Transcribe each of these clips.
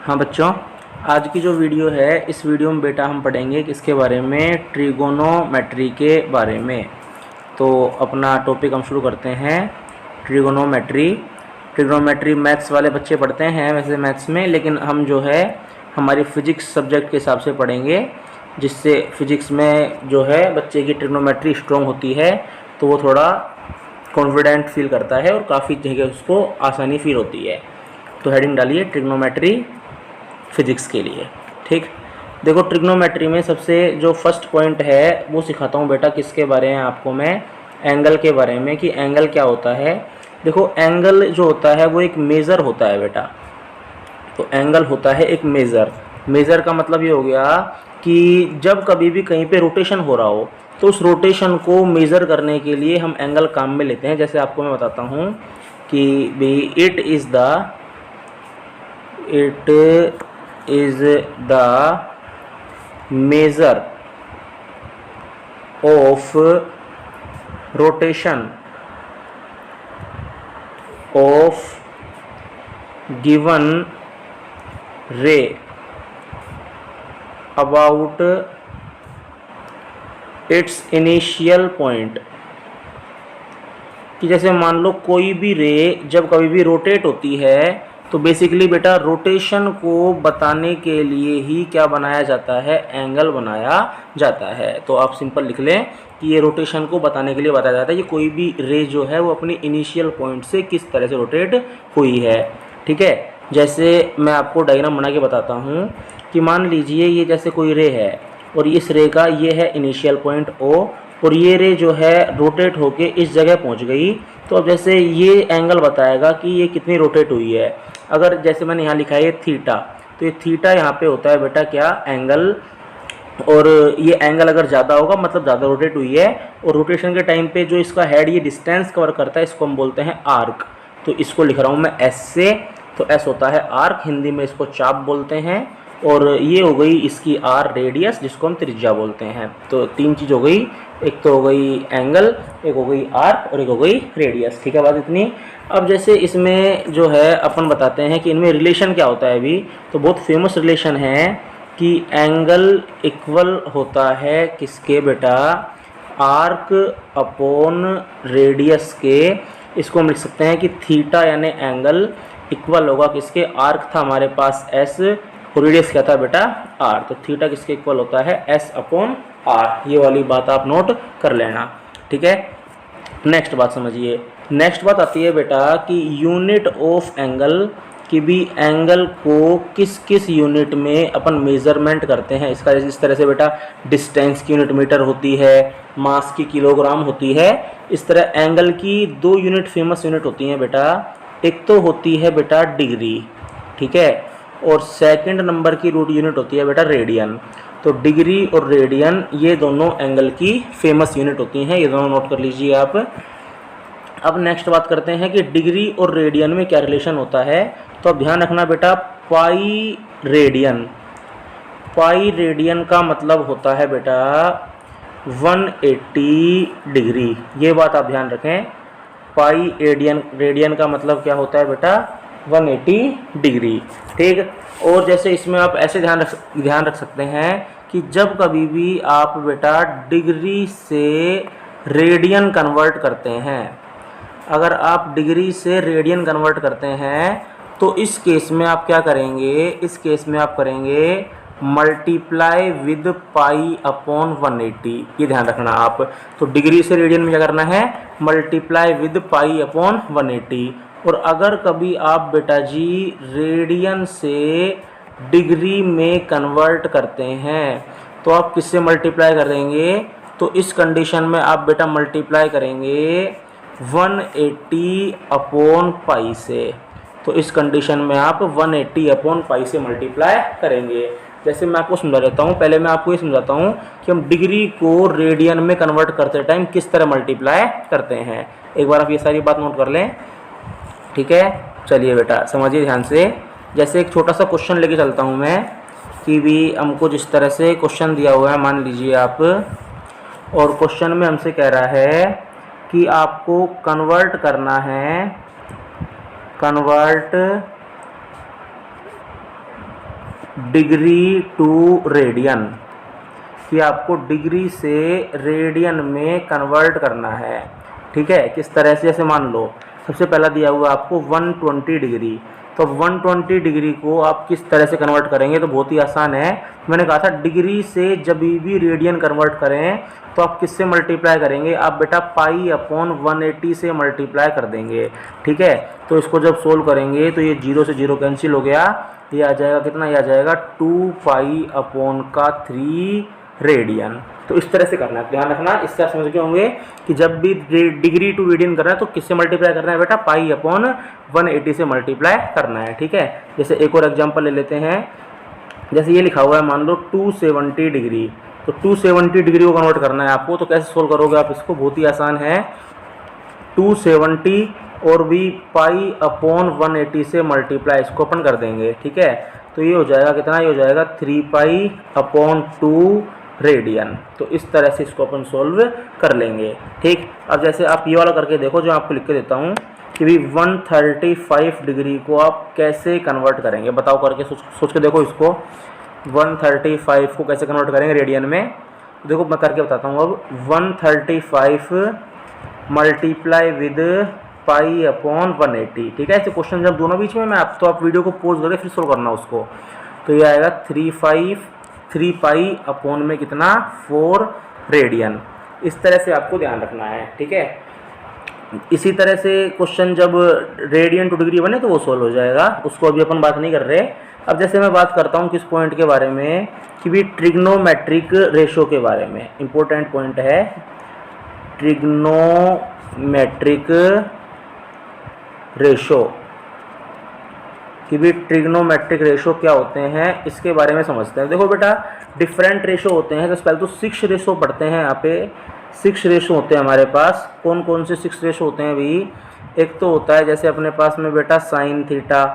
हाँ बच्चों, आज की जो वीडियो है इस वीडियो में बेटा हम पढ़ेंगे किसके बारे में, ट्रिगोनोमेट्री के बारे में। तो अपना टॉपिक हम शुरू करते हैं। ट्रिगोनोमेट्री ट्रिगोनोमेट्री मैथ्स वाले बच्चे पढ़ते हैं वैसे मैथ्स में, लेकिन हम जो है हमारी फिजिक्स सब्जेक्ट के हिसाब से पढ़ेंगे, जिससे फिजिक्स में जो है बच्चे की ट्रिगोनोमेट्री स्ट्रॉन्ग होती है तो वो थोड़ा कॉन्फिडेंट फील करता है और काफ़ी जगह उसको आसानी फील होती है। तो हेडिंग डालिए ट्रिग्नोमेट्री फिजिक्स के लिए। ठीक, देखो ट्रिग्नोमेट्री में सबसे जो फर्स्ट पॉइंट है वो सिखाता हूँ बेटा किसके बारे में आपको मैं, एंगल के बारे में, कि एंगल क्या होता है। देखो एंगल जो होता है वो एक मेज़र होता है बेटा। तो एंगल होता है एक मेज़र का मतलब ये हो गया कि जब कभी भी कहीं पे रोटेशन हो रहा हो तो उस रोटेशन को मेज़र करने के लिए हम एंगल काम में लेते हैं। जैसे आपको मैं बताता हूँ कि भाई it is the measure of rotation of given रे अबाउट इट्स इनिशियल पॉइंट। कि जैसे मान लो कोई भी रे जब कभी भी रोटेट होती है तो बेसिकली बेटा रोटेशन को बताने के लिए ही क्या बनाया जाता है, एंगल बनाया जाता है। तो आप सिंपल लिख लें कि ये रोटेशन को बताने के लिए बताया जाता है कि कोई भी रे जो है वो अपनी इनिशियल पॉइंट से किस तरह से रोटेट हुई है। ठीक है, जैसे मैं आपको डायग्राम बना के बताता हूँ कि मान लीजिए ये जैसे कोई रे है और इस रे का ये है इनिशियल पॉइंट O, और ये रे जो है रोटेट होके इस जगह पहुंच गई। तो अब जैसे ये एंगल बताएगा कि ये कितनी रोटेट हुई है। अगर जैसे मैंने यहाँ लिखा है ये थीटा, तो ये थीटा यहाँ पे होता है बेटा क्या, एंगल। और ये एंगल अगर ज़्यादा होगा मतलब ज़्यादा रोटेट हुई है। और रोटेशन के टाइम पे जो इसका हेड ये डिस्टेंस कवर करता है इसको हम बोलते हैं आर्क। तो इसको लिख रहा हूँ मैं S से, तो S होता है आर्क, हिंदी में इसको चाप बोलते हैं। और ये हो गई इसकी R रेडियस जिसको हम त्रिज्या बोलते हैं। तो तीन चीज़ हो गई, एक तो हो गई एंगल, एक हो गई आर्क और एक हो गई रेडियस। ठीक है बात इतनी। अब जैसे इसमें जो है अपन बताते हैं कि इनमें रिलेशन क्या होता है। अभी तो बहुत फेमस रिलेशन है कि एंगल इक्वल होता है किसके बेटा, आर्क अपॉन रेडियस के। इसको हम लिख सकते हैं कि थीटा यानी एंगल इक्वल होगा किसके, आर्क था हमारे पास S और रेडियस क्या था बेटा R। तो थीटा किसके इक्वल होता है, S अपॉन R। ये वाली बात आप नोट कर लेना। ठीक है, नेक्स्ट बात समझिए। नेक्स्ट बात आती है बेटा कि यूनिट ऑफ एंगल, कि भी एंगल को किस किस यूनिट में अपन मेजरमेंट करते हैं इसका। इस तरह से बेटा डिस्टेंस की यूनिट मीटर होती है, मास की किलोग्राम होती है। इस तरह एंगल की दो यूनिट फेमस यूनिट होती हैं बेटा। एक तो होती है बेटा डिग्री, ठीक है, और सेकंड नंबर की रूट यूनिट होती है बेटा रेडियन। तो डिग्री और रेडियन ये दोनों एंगल की फेमस यूनिट होती हैं, ये दोनों नोट कर लीजिए आप। अब नेक्स्ट बात करते हैं कि डिग्री और रेडियन में क्या रिलेशन होता है। तो अब ध्यान रखना बेटा, पाई रेडियन का मतलब होता है बेटा 180 डिग्री। ये बात आप ध्यान रखें, पाई रेडियन का मतलब क्या होता है बेटा 180 डिग्री। ठीक, और जैसे इसमें आप ऐसे ध्यान रख सकते हैं कि जब कभी भी आप बेटा डिग्री से रेडियन कन्वर्ट करते हैं, अगर आप डिग्री से रेडियन कन्वर्ट करते हैं तो इस केस में आप क्या करेंगे, इस केस में आप करेंगे मल्टीप्लाई विद पाई अपॉन 180। ये ध्यान रखना आप। तो डिग्री से रेडियन में क्या करना है, मल्टीप्लाई विद पाई अपॉन 180। और अगर कभी आप बेटा जी रेडियन से डिग्री में कन्वर्ट करते हैं तो आप किससे मल्टीप्लाई करेंगे, तो इस कंडीशन में आप बेटा मल्टीप्लाई करेंगे 180 अपॉन पाई से। तो इस कंडीशन में आप 180 अपॉन पाई से मल्टीप्लाई करेंगे। जैसे मैं आपको समझा देता हूँ, पहले मैं आपको ये समझाता हूँ कि हम डिग्री को रेडियन में कन्वर्ट करते टाइम किस तरह मल्टीप्लाई करते हैं। एक बार आप ये सारी बात नोट कर लें। ठीक है, चलिए बेटा समझिए ध्यान से। जैसे एक छोटा सा क्वेश्चन लेके चलता हूँ मैं कि भी हमको जिस तरह से क्वेश्चन दिया हुआ है, मान लीजिए आप, और क्वेश्चन में हमसे कह रहा है कि आपको कन्वर्ट करना है, कन्वर्ट डिग्री टू रेडियन, कि आपको डिग्री से रेडियन में कन्वर्ट करना है। ठीक है, किस तरह से, जैसे मान लो सबसे पहला दिया हुआ आपको 120 डिग्री, तो 120 डिग्री को आप किस तरह से कन्वर्ट करेंगे, तो बहुत ही आसान है। मैंने कहा था डिग्री से जब भी रेडियन कन्वर्ट करें तो आप किससे मल्टीप्लाई करेंगे, आप बेटा पाई अपॉन 180 से मल्टीप्लाई कर देंगे। ठीक है, तो इसको जब सोल्व करेंगे तो ये 0 से 0 कैंसिल हो गया, ये आ जाएगा कितना, ये आ जाएगा 2 पाई अपॉन का 3 रेडियन। तो इस तरह से करना है, ध्यान रखना, इससे आप समझ गए होंगे कि जब भी डिग्री टू रेडियन करना है तो किससे मल्टीप्लाई करना है बेटा, पाई अपॉन 180 से मल्टीप्लाई करना है। ठीक है, जैसे एक और एग्जांपल ले लेते हैं, जैसे ये लिखा हुआ है मान लो 270 डिग्री, तो 270 डिग्री को कन्वर्ट करना है आपको, तो कैसे सोल्व करोगे आप इसको, बहुत ही आसान है। 270 और भी पाई अपॉन 180 से मल्टीप्लाई इसको अपन कर देंगे। ठीक है, तो ये हो जाएगा कितना, ये हो जाएगा 3 पाई अपॉन 2 रेडियन। तो इस तरह से इसको अपन सोल्व कर लेंगे। ठीक, अब जैसे आप ये वाला करके देखो जो आपको लिख के देता हूँ कि भी 135 डिग्री को आप कैसे कन्वर्ट करेंगे, बताओ, करके सोच के देखो इसको, 135 को कैसे कन्वर्ट करेंगे रेडियन में। देखो मैं करके बताता हूँ। अब 135 मल्टीप्लाई विद पाई अपॉन 180। ठीक है, ऐसे क्वेश्चन जब दोनों बीच में मैं आप, तो आप वीडियो को पॉज करके फिर सोल्व करना उसको। तो ये आएगा 3 पाई अपॉन में कितना, 4 रेडियन। इस तरह से आपको ध्यान रखना है। ठीक है, इसी तरह से क्वेश्चन जब रेडियन टू डिग्री बने तो वो सोल्व हो जाएगा, उसको अभी अपन बात नहीं कर रहे। अब जैसे मैं बात करता हूँ किस पॉइंट के बारे में, कि भी ट्रिग्नोमेट्रिक रेशो के बारे में, इंपॉर्टेंट पॉइंट है ट्रिग्नोमेट्रिक रेशो, कि भी ट्रिग्नोमेट्रिक रेशो क्या होते हैं इसके बारे में समझते हैं। देखो बेटा, डिफरेंट रेशो होते हैं, तो पहले तो 6 रेशो पढ़ते हैं। यहाँ पे 6 रेशो होते हैं हमारे पास। कौन कौन से 6 रेशो होते हैं भाई, एक तो होता है जैसे अपने पास में बेटा साइन थीटा,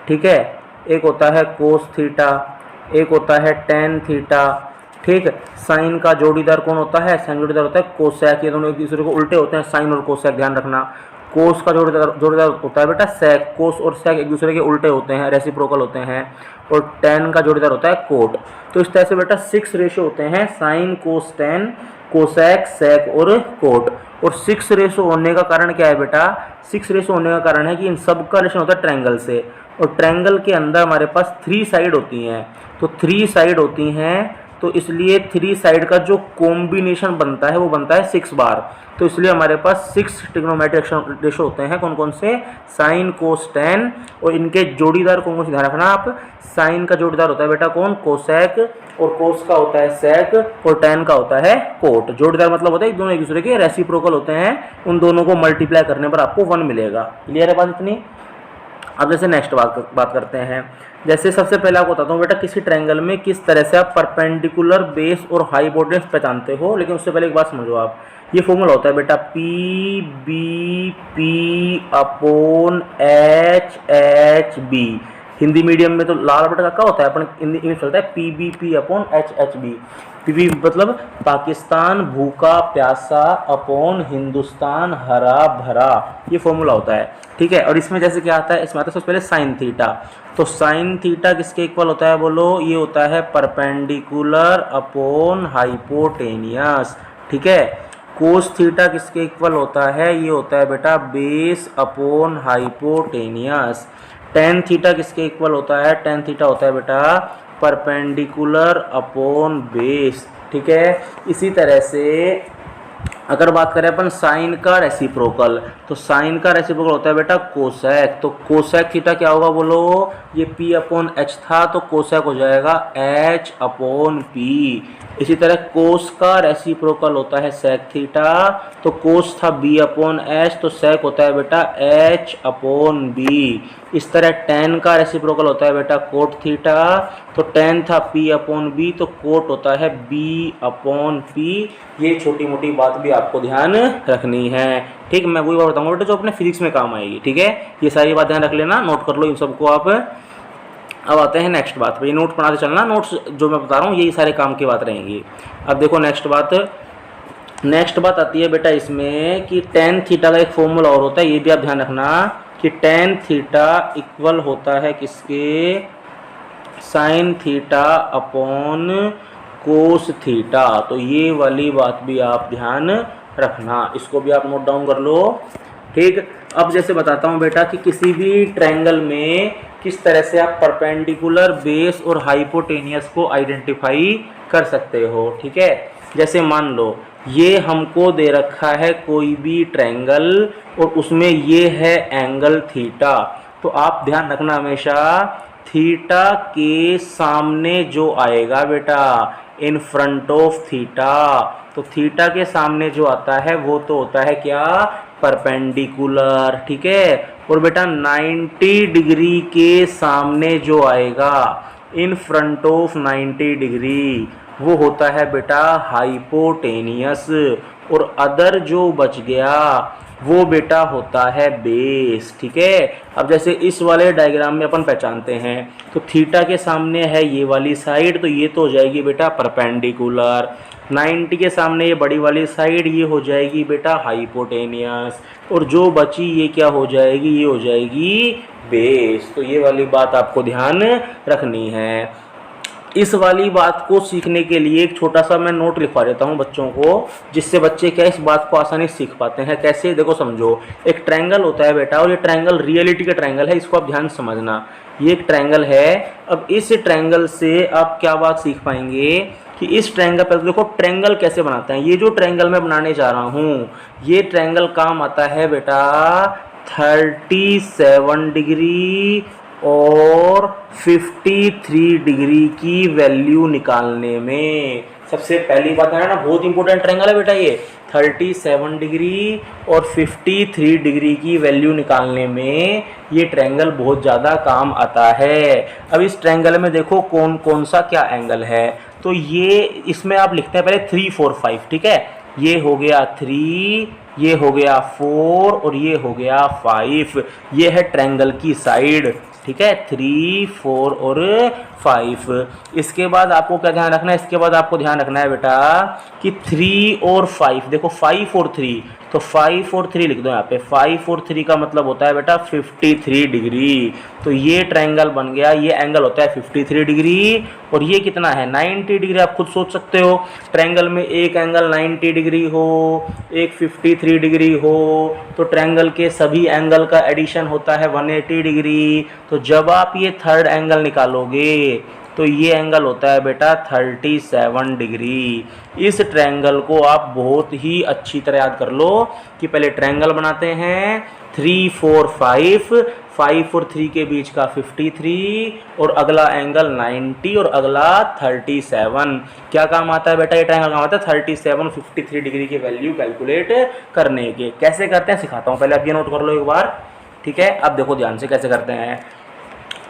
ठीक है, एक होता है कोस थीटा, एक होता है टेन थीटा। ठीक, साइन का जोड़ीदार कौन होता है, साइन जोड़ीदार होता है कोसैक, ये दोनों एक दूसरे को उल्टे होते हैं, साइन और कोसैक, ध्यान रखना। कोस का जोड़ीदार होता है बेटा सेक, कोस और सेक एक दूसरे के उल्टे होते हैं, रेसिप्रोकल होते हैं। और टेन का जोड़ीदार होता है कोट। तो इस तरह से बेटा 6 रेशो होते हैं, साइन कोस टेन कोसैक सेक और कोट। और 6 रेशो होने का कारण क्या है बेटा, 6 रेशो होने का कारण है कि इन सब का रिलेशन होता है ट्रायंगल से, और ट्रायंगल के अंदर हमारे पास 3 साइड होती हैं। तो 3 साइड होती हैं, तो इसलिए 3 साइड का जो कॉम्बिनेशन बनता है वो बनता है 6 बार। तो इसलिए हमारे पास 6 ट्रिग्नोमेट्रिक रेशो होते हैं। कौन कौन से, साइन कोस टेन, और इनके जोड़ीदार कौन कौन से ध्यान रखना आप, साइन का जोड़ीदार होता है बेटा कौन, कोसैक, और कोस का होता है सेक, और टेन का होता है कोट। जोड़ीदार मतलब होता है दोनों एक दूसरे के रेसिप्रोकल होते हैं, उन दोनों को मल्टीप्लाई करने पर आपको 1 मिलेगा। क्लियर है बात इतनी। अब जैसे नेक्स्ट बात करते हैं। जैसे सबसे पहले आपको बताता हूँ बेटा, किसी ट्रायंगल में किस तरह से आप परपेंडिकुलर बेस और हाइपोटेन्यूज पहचानते हो। लेकिन उससे पहले एक बात समझो आप, ये फॉर्मूला होता है बेटा P B P upon H H B. Hindi medium में तो लाल बटा का होता है, अपन हिंदी इंग्लिश चलता है P B P upon H H B. P B मतलब पाकिस्तान भूखा प्यासा अपॉन हिंदुस्तान हरा भरा, ये फॉर्मूला होता है। ठीक है, और इसमें जैसे क्या आता है, इसमें आता है सबसे पहले साइन थीटा। तो साइन थीटा किसके इक्वल होता है बोलो, ये होता है परपेंडिकुलर अपॉन हाइपोटेनियस। ठीक है, कोस थीटा किसके इक्वल होता है, ये होता है बेटा base upon hypotenuse. Tan theta किसके इक्वल होता है, टेन थीटा होता है बेटा परपेंडिकुलर अपॉन बेस। ठीक है, इसी तरह से अगर बात करें अपन साइन का रेसिप्रोकल, तो साइन का रेसिप्रोकल होता है बेटा कोसैक। तो कोसैक थीटा क्या होगा बोलो, ये P अपॉन एच था, तो कोसैक हो जाएगा H अपॉन पी। इसी तरह कोस का रेसिप्रोकल होता है सेक थीटा, तो कोस था B अपॉन एच, तो सेक होता है बेटा H अपॉन बी। इस तरह टेन का रेसिप्रोकल होता है बेटा कोट थीटा, तो टेन था P अपॉन बी, तो कोट होता है B अपॉन पी। ये छोटी मोटी बात भी आपको ध्यान रखनी है। ठीक, मैं वही बात बताऊंगा बेटा जो अपने फिजिक्स में काम आएगी। ठीक है, ये सारी बात ध्यान रख लेना, नोट कर लो इन सबको आप। अब आते हैं नेक्स्ट बात पे, ये नोट बनाते चलना, नोट्स जो मैं बता रहा हूँ यही सारे काम की बात रहेंगी। अब देखो नेक्स्ट बात आती है बेटा इसमें कि टेन थीटा का एक फॉर्मूला और होता है, ये भी आप ध्यान रखना कि टेन थीटा इक्वल होता है किसके, साइन थीटा अपॉन कोस थीटा। तो ये वाली बात भी आप ध्यान रखना, इसको भी आप नोट डाउन कर लो। ठीक, अब जैसे बताता हूँ बेटा कि किसी भी ट्रायंगल में किस तरह से आप परपेंडिकुलर, बेस और हाइपोटेनियस को आइडेंटिफाई कर सकते हो। ठीक है, जैसे मान लो ये हमको दे रखा है कोई भी ट्रायंगल और उसमें ये है एंगल थीटा। तो आप ध्यान रखना हमेशा, थीटा के सामने जो आएगा बेटा, इन फ्रंट ऑफ थीटा, तो थीटा के सामने जो आता है वो तो होता है क्या, परपेंडिकुलर। ठीक है, और बेटा 90 डिग्री के सामने जो आएगा, इन फ्रंट ऑफ 90 डिग्री, वो होता है बेटा हाइपोटेनियस। और अदर जो बच गया वो बेटा होता है बेस। ठीक है, अब जैसे इस वाले डायग्राम में अपन पहचानते हैं, तो थीटा के सामने है ये वाली साइड, तो ये तो हो जाएगी बेटा परपेंडिकुलर। 90 के सामने ये बड़ी वाली साइड, ये हो जाएगी बेटा हाइपोटेनियस। और जो बची ये क्या हो जाएगी, ये हो जाएगी बेस। तो ये वाली बात आपको ध्यान रखनी है। इस वाली बात को सीखने के लिए एक छोटा सा मैं नोट लिखवा देता हूँ बच्चों को, जिससे बच्चे क्या इस बात को आसानी से सीख पाते हैं। कैसे, देखो समझो, एक ट्रायंगल होता है बेटा, और ये ट्रायंगल रियलिटी का ट्रायंगल है, इसको आप ध्यान से समझना। ये एक ट्रायंगल है। अब इस ट्रायंगल से आप क्या बात सीख पाएंगे कि इस ट्रायंगल पर देखो ट्रायंगल कैसे बनाते हैं। ये जो ट्रायंगल मैं बनाने जा रहा हूँ, ये ट्रायंगल काम आता है बेटा 37 डिग्री और 53 डिग्री की वैल्यू निकालने में। सबसे पहली बात है ना, बहुत इंपॉर्टेंट ट्रायंगल है बेटा ये, 37 डिग्री और 53 डिग्री की वैल्यू निकालने में ये ट्रायंगल बहुत ज़्यादा काम आता है। अब इस ट्रायंगल में देखो कौन कौन सा क्या एंगल है, तो ये इसमें आप लिखते हैं पहले 3 4 5। ठीक है, ये हो गया 3, ये हो गया 4 और ये हो गया 5। ये है ट्रायंगल की साइड। ठीक है, 3 4 और 5। इसके बाद आपको क्या ध्यान रखना है, इसके बाद आपको ध्यान रखना है बेटा कि 3 और 5, देखो 5 और 3, तो 5 और 3 लिख दो यहाँ पे। 5 और 3 का मतलब होता है बेटा 53 डिग्री। तो ये ट्रायंगल बन गया, ये एंगल होता है 53 डिग्री और ये कितना है 90 डिग्री। आप खुद सोच सकते हो, ट्रायंगल में एक एंगल 90 डिग्री हो, एक 53 डिग्री हो, तो ट्रायंगल के सभी एंगल का एडिशन होता है 180 डिग्री। तो जब आप ये थर्ड एंगल निकालोगे तो ये एंगल होता है बेटा 37 डिग्री। इस ट्रायंगल को आप बहुत ही अच्छी तरह याद कर लो कि पहले ट्रायंगल बनाते हैं 3 4 5, 5 और 3 के बीच का 53 और अगला एंगल 90 और अगला 37। क्या काम आता है बेटा, ये ट्रायंगल काम आता है 37 और 53 डिग्री की वैल्यू कैलकुलेट करने के। कैसे करते हैं सिखाता हूँ, पहले आप ये नोट कर लो एक बार। ठीक है, अब देखो ध्यान से कैसे करते हैं।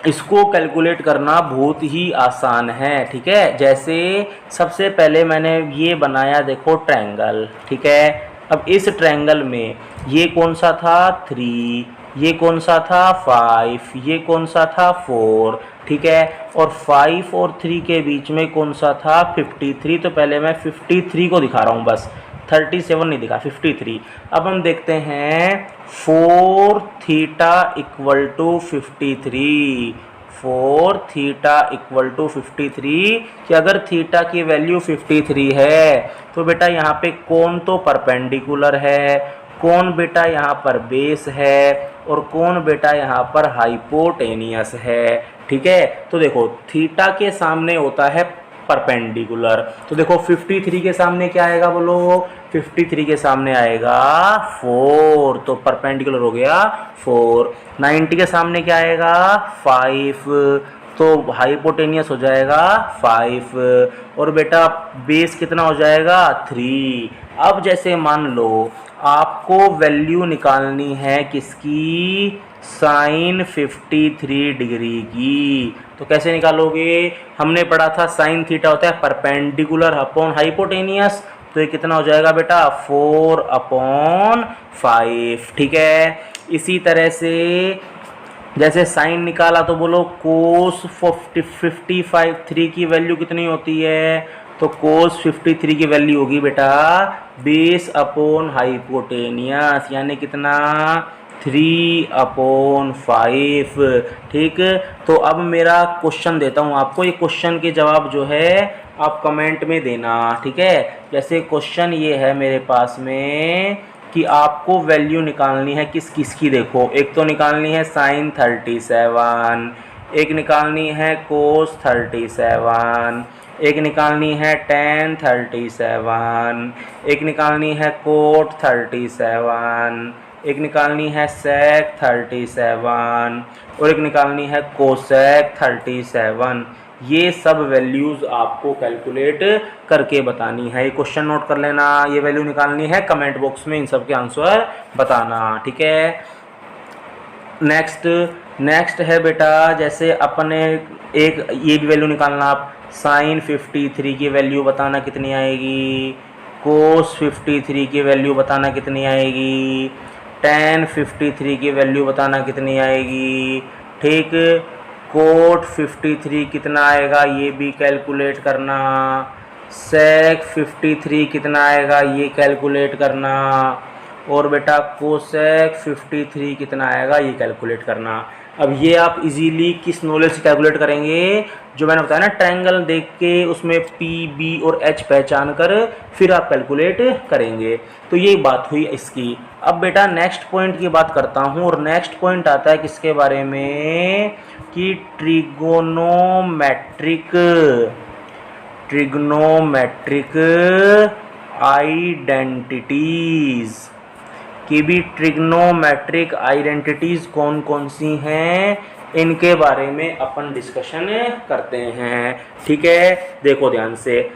इसको कैलकुलेट करना बहुत ही आसान है। ठीक है, जैसे सबसे पहले मैंने ये बनाया देखो ट्रायंगल। ठीक है, अब इस ट्रायंगल में ये कौन सा था 3, ये कौन सा था 5, ये कौन सा था 4। ठीक है, और 5 और 3 के बीच में कौन सा था 53। तो पहले मैं 53 को दिखा रहा हूँ बस, 37 नहीं दिखा, 53। अब हम देखते हैं 4 theta equal to 53, 4 theta equal to 53, कि अगर थीटा की वैल्यू 53 है तो बेटा यहाँ पे कौन तो परपेंडिकुलर है, कौन बेटा यहाँ पर बेस है और कौन बेटा यहाँ पर हाइपोटेनियस है। ठीक है, तो देखो थीटा के सामने होता है परपेंडिकुलर, तो देखो 53 के सामने क्या आएगा बोलो, 53 के सामने आएगा 4, तो परपेंडिकुलर हो गया 4। 90 के सामने क्या आएगा 5, तो हाइपोटेनियस हो जाएगा 5 और बेटा बेस कितना हो जाएगा 3। अब जैसे मान लो आपको वैल्यू निकालनी है किसकी, साइन 53 डिग्री की, तो कैसे निकालोगे। हमने पढ़ा था साइन थीटा होता है परपेंडिकुलर अपॉन हाइपोटेनियस, तो ये कितना हो जाएगा बेटा 4/5। ठीक है, इसी तरह से जैसे साइन निकाला तो बोलो कोस 55 की वैल्यू कितनी होती है, तो कोस 53 की वैल्यू होगी बेटा बेस अपॉन हाइपोटेनियस, यानी कितना 3/5। ठीक, तो अब मेरा क्वेश्चन देता हूँ आपको। ये क्वेश्चन के जवाब जो है आप कमेंट में देना। ठीक है, जैसे क्वेश्चन ये है मेरे पास में कि आपको वैल्यू निकालनी है किस किस की। देखो, एक तो निकालनी है sin 37, एक निकालनी है cos 37, एक निकालनी है tan 37, एक निकालनी है cot 37, एक निकालनी है sec 37 और एक निकालनी है cosec 37। ये सब वैल्यूज़ आपको कैलकुलेट करके बतानी है। ये क्वेश्चन नोट कर लेना, ये वैल्यू निकालनी है, कमेंट बॉक्स में इन सब के आंसर बताना। ठीक है, नेक्स्ट है बेटा, जैसे अपने एक ये भी वैल्यू निकालना आप। sin 53 की वैल्यू बताना कितनी आएगी, cos 53 की वैल्यू बताना कितनी आएगी, tan 53 की वैल्यू बताना कितनी आएगी। ठीक, cot 53 कितना आएगा ये भी कैलकुलेट करना, sec 53 कितना आएगा ये कैलकुलेट करना, और बेटा cosec 53 कितना आएगा ये कैलकुलेट करना। अब ये आप इजीली किस नॉलेज से कैलकुलेट करेंगे, जो मैंने बताया ना, ट्रायंगल देख के उसमें P, B और H पहचान कर फिर आप कैलकुलेट करेंगे। तो ये बात हुई इसकी। अब बेटा नेक्स्ट पॉइंट की बात करता हूँ, और नेक्स्ट पॉइंट आता है किसके बारे में कि ट्रिग्नोमेट्रिक आइडेंटिटीज़ की भी ट्रिग्नोमेट्रिक आइडेंटिटीज़ कौन कौन सी हैं, इनके बारे में अपन डिस्कशन करते हैं। ठीक है, देखो ध्यान से।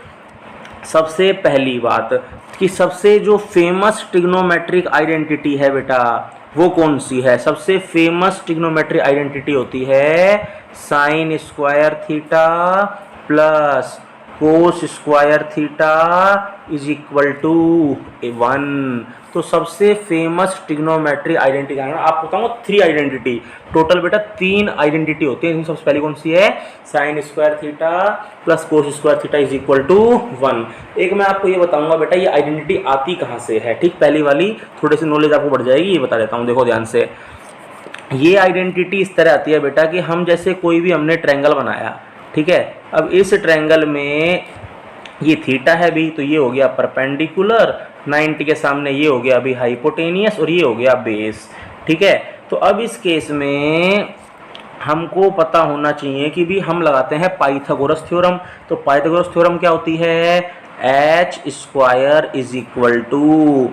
सबसे पहली बात कि सबसे जो फेमस ट्रिग्नोमेट्रिक आइडेंटिटी है बेटा वो कौन सी है। सबसे फेमस ट्रिग्नोमेट्रिक आइडेंटिटी होती है sine square theta plus cos square theta is equal to 1। तो सबसे फेमस ट्रिग्नोमेट्रिक आइडेंटिटी आपको बताऊंगा 3 आइडेंटिटी टोटल बेटा, 3 आइडेंटिटी होती है। सबसे पहली कौन सी है, sine square theta plus cos square theta is equal to 1। एक मैं आपको ये बताऊंगा बेटा ये आइडेंटिटी आती कहाँ से है। ठीक, पहली वाली थोड़ी सी नॉलेज आपको बढ़ जाएगी, ये बता देता हूँ, देखो ध्यान से। ये आइडेंटिटी इस तरह आती है बेटा कि हम जैसे कोई भी हमने ट्रायंगल बनाया, ठीक है, अब इस ट्रायंगल में ये थीटा है भी, तो ये हो गया परपेंडिकुलर 90 के सामने, ये हो गया अभी हाइपोटेनियस और ये हो गया बेस। ठीक है, तो अब इस केस में हमको पता होना चाहिए कि भी हम लगाते हैं पाइथागोरस थ्योरम। तो पाइथागोरस थ्योरम क्या होती है, H square is equal to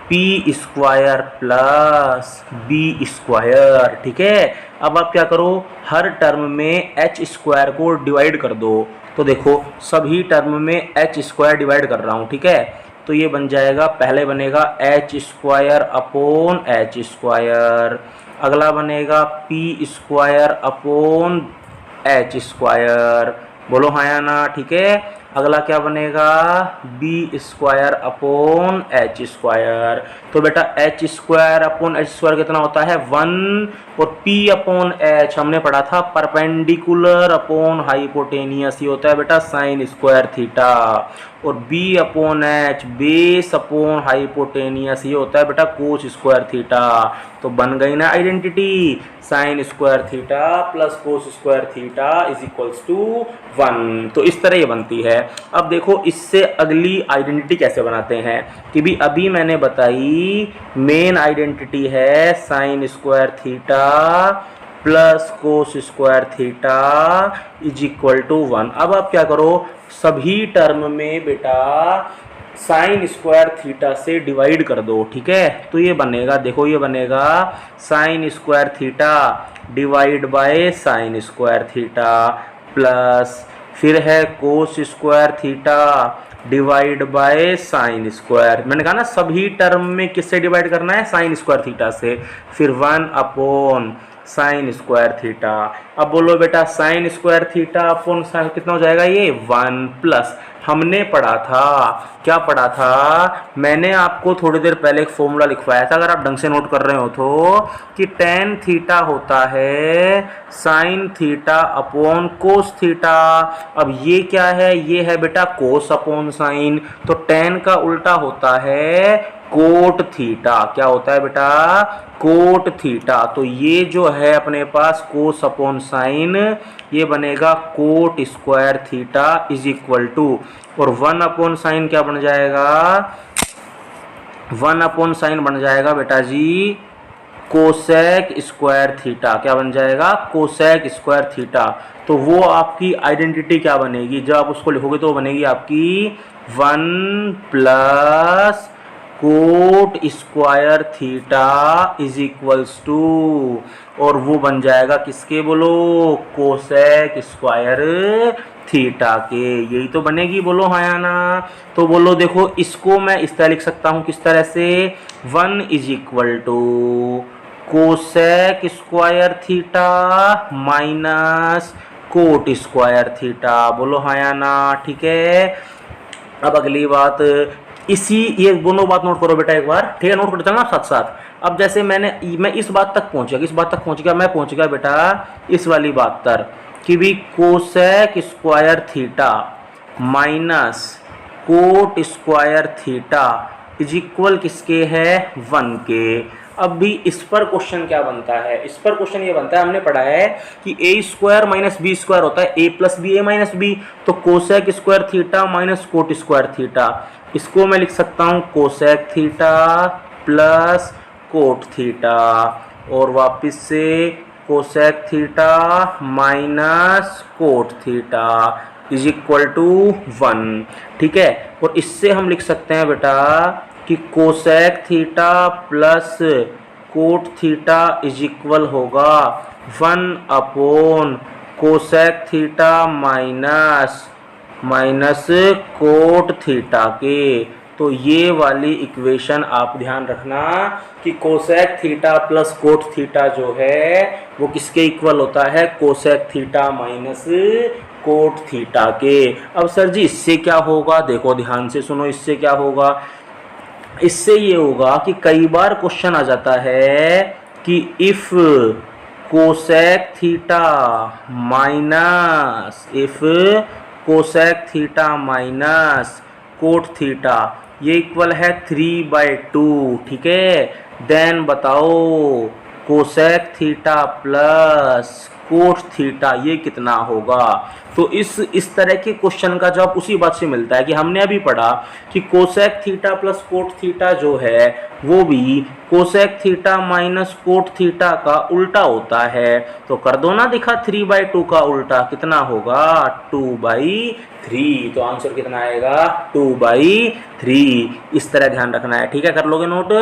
P square plus B square. ठीक है, अब आप क्या करो, हर टर्म में एच स्क्वायर को डिवाइड कर दो। तो देखो सभी टर्म में एच स्क्वायर डिवाइड कर रहा हूँ। ठीक है, तो ये बन जाएगा, पहले बनेगा H square upon H square, अगला बनेगा P square upon H square, बोलो हाँ या ना। ठीक है, अगला क्या बनेगा, B square upon H square. तो बेटा H square upon H square कितना होता है 1, और पी अपॉन एच हमने पढ़ा था परपेंडिकुलर अपॉन हाइपोटेनियस, ये होता है बेटा साइन स्क्वायर थीटा, और B upon H base upon hypotenuse, ये होता है बेटा कोस स्क्वायर थीटा। तो बन गई ना identity, sine square theta plus cos square theta is equals to 1। तो इस तरह ये बनती है। अब देखो इससे अगली आइडेंटिटी कैसे बनाते हैं कि भी अभी मैंने बताई मेन आइडेंटिटी है sine square theta plus cos square theta is equal to 1। अब आप क्या करो, सभी टर्म में बेटा साइन स्क्वायर थीटा से डिवाइड कर दो। ठीक है, तो ये बनेगा, देखो ये बनेगा sign square theta divide by sine square theta plus फिर है कोस square theta divide by sine square. मैंने कहा ना सभी टर्म में किससे डिवाइड करना है, साइन स्क्वायर थीटा से, फिर 1 अपॉन साइन स्क्वायर थीटा। अब बोलो बेटा sine square theta upon sine कितना हो जाएगा, ये 1 प्लस हमने पढ़ा था, क्या पढ़ा था, मैंने आपको थोड़ी देर पहले एक फॉर्मूला लिखवाया था, अगर आप ढंग से नोट कर रहे हो तो, कि टेन थीटा होता है साइन थीटा अपॉन कोस थीटा। अब ये क्या है, ये है बेटा कोस अपॉन साइन, तो टेन का उल्टा होता है कोट थीटा। क्या होता है बेटा, कोट थीटा। तो ये जो है अपने पास कोस अपॉन साइन, ये बनेगा cot square theta is equal to, और वन अपॉन साइन क्या बन जाएगा, वन अपॉन साइन बन जाएगा बेटा जी कोसेक स्क्वायर थीटा। क्या बन जाएगा, कोसेक स्क्वायर थीटा। तो वो आपकी आइडेंटिटी क्या बनेगी, जब आप उसको लिखोगे तो बनेगी आपकी 1 plus cot square theta is equals to, और वो बन जाएगा किसके बोलो, कोसेक स्क्वायर थीटा के। यही तो बनेगी, बोलो हाँ या ना। तो बोलो देखो, इसको मैं इस तरह लिख सकता हूँ, किस तरह से, 1 is equal to cosec square theta minus cot square theta. बोलो हाँ या ना, ठीक है। अब अगली बात, इसी ये दोनों बात नोट करो बेटा एक बार, ठीक है, नोट करते चलना साथ साथ। अब जैसे मैं इस बात तक पहुंच गया, मैं पहुंच गया बेटा इस वाली बात तक कि भी cosec square theta minus cot square theta is equal किसके है, 1 के। अब भी इस पर क्वेश्चन क्या बनता है, इस पर क्वेश्चन ये बनता है, हमने पढ़ा है कि A square minus B square होता है A plus B, A minus B. तो cosec square theta minus cot square theta, इसको मैं लिख सकता हूँ cosec theta plus cot theta, और वापस से cosec theta minus cot theta is equal to 1, ठीक है। और इससे हम लिख सकते हैं बेटा कि cosec theta plus cot theta is equal होगा 1 upon cosec theta minus cot theta के। तो ये वाली इक्वेशन आप ध्यान रखना कि cosec theta plus cot theta जो है वो किसके इक्वल होता है, cosec theta minus cot theta के। अब सर जी इससे क्या होगा, देखो ध्यान से सुनो, इससे क्या होगा, इससे ये होगा कि कई बार क्वेश्चन आ जाता है कि if cosec theta minus cot theta ये इक्वल है 3/2, ठीक है। देन बताओ cosec theta plus cot theta ये कितना होगा। तो इस तरह के क्वेश्चन का जवाब उसी बात से मिलता है कि हमने अभी पढ़ा कि cosec theta plus cot theta जो है वो भी cosec theta minus cot theta का उल्टा होता है। तो कर दो ना दिखा, 3/2 का उल्टा कितना होगा, 2/3। तो आंसर कितना आएगा, 2/3। इस तरह ध्यान रखना है, ठीक है, कर लोगे नोट।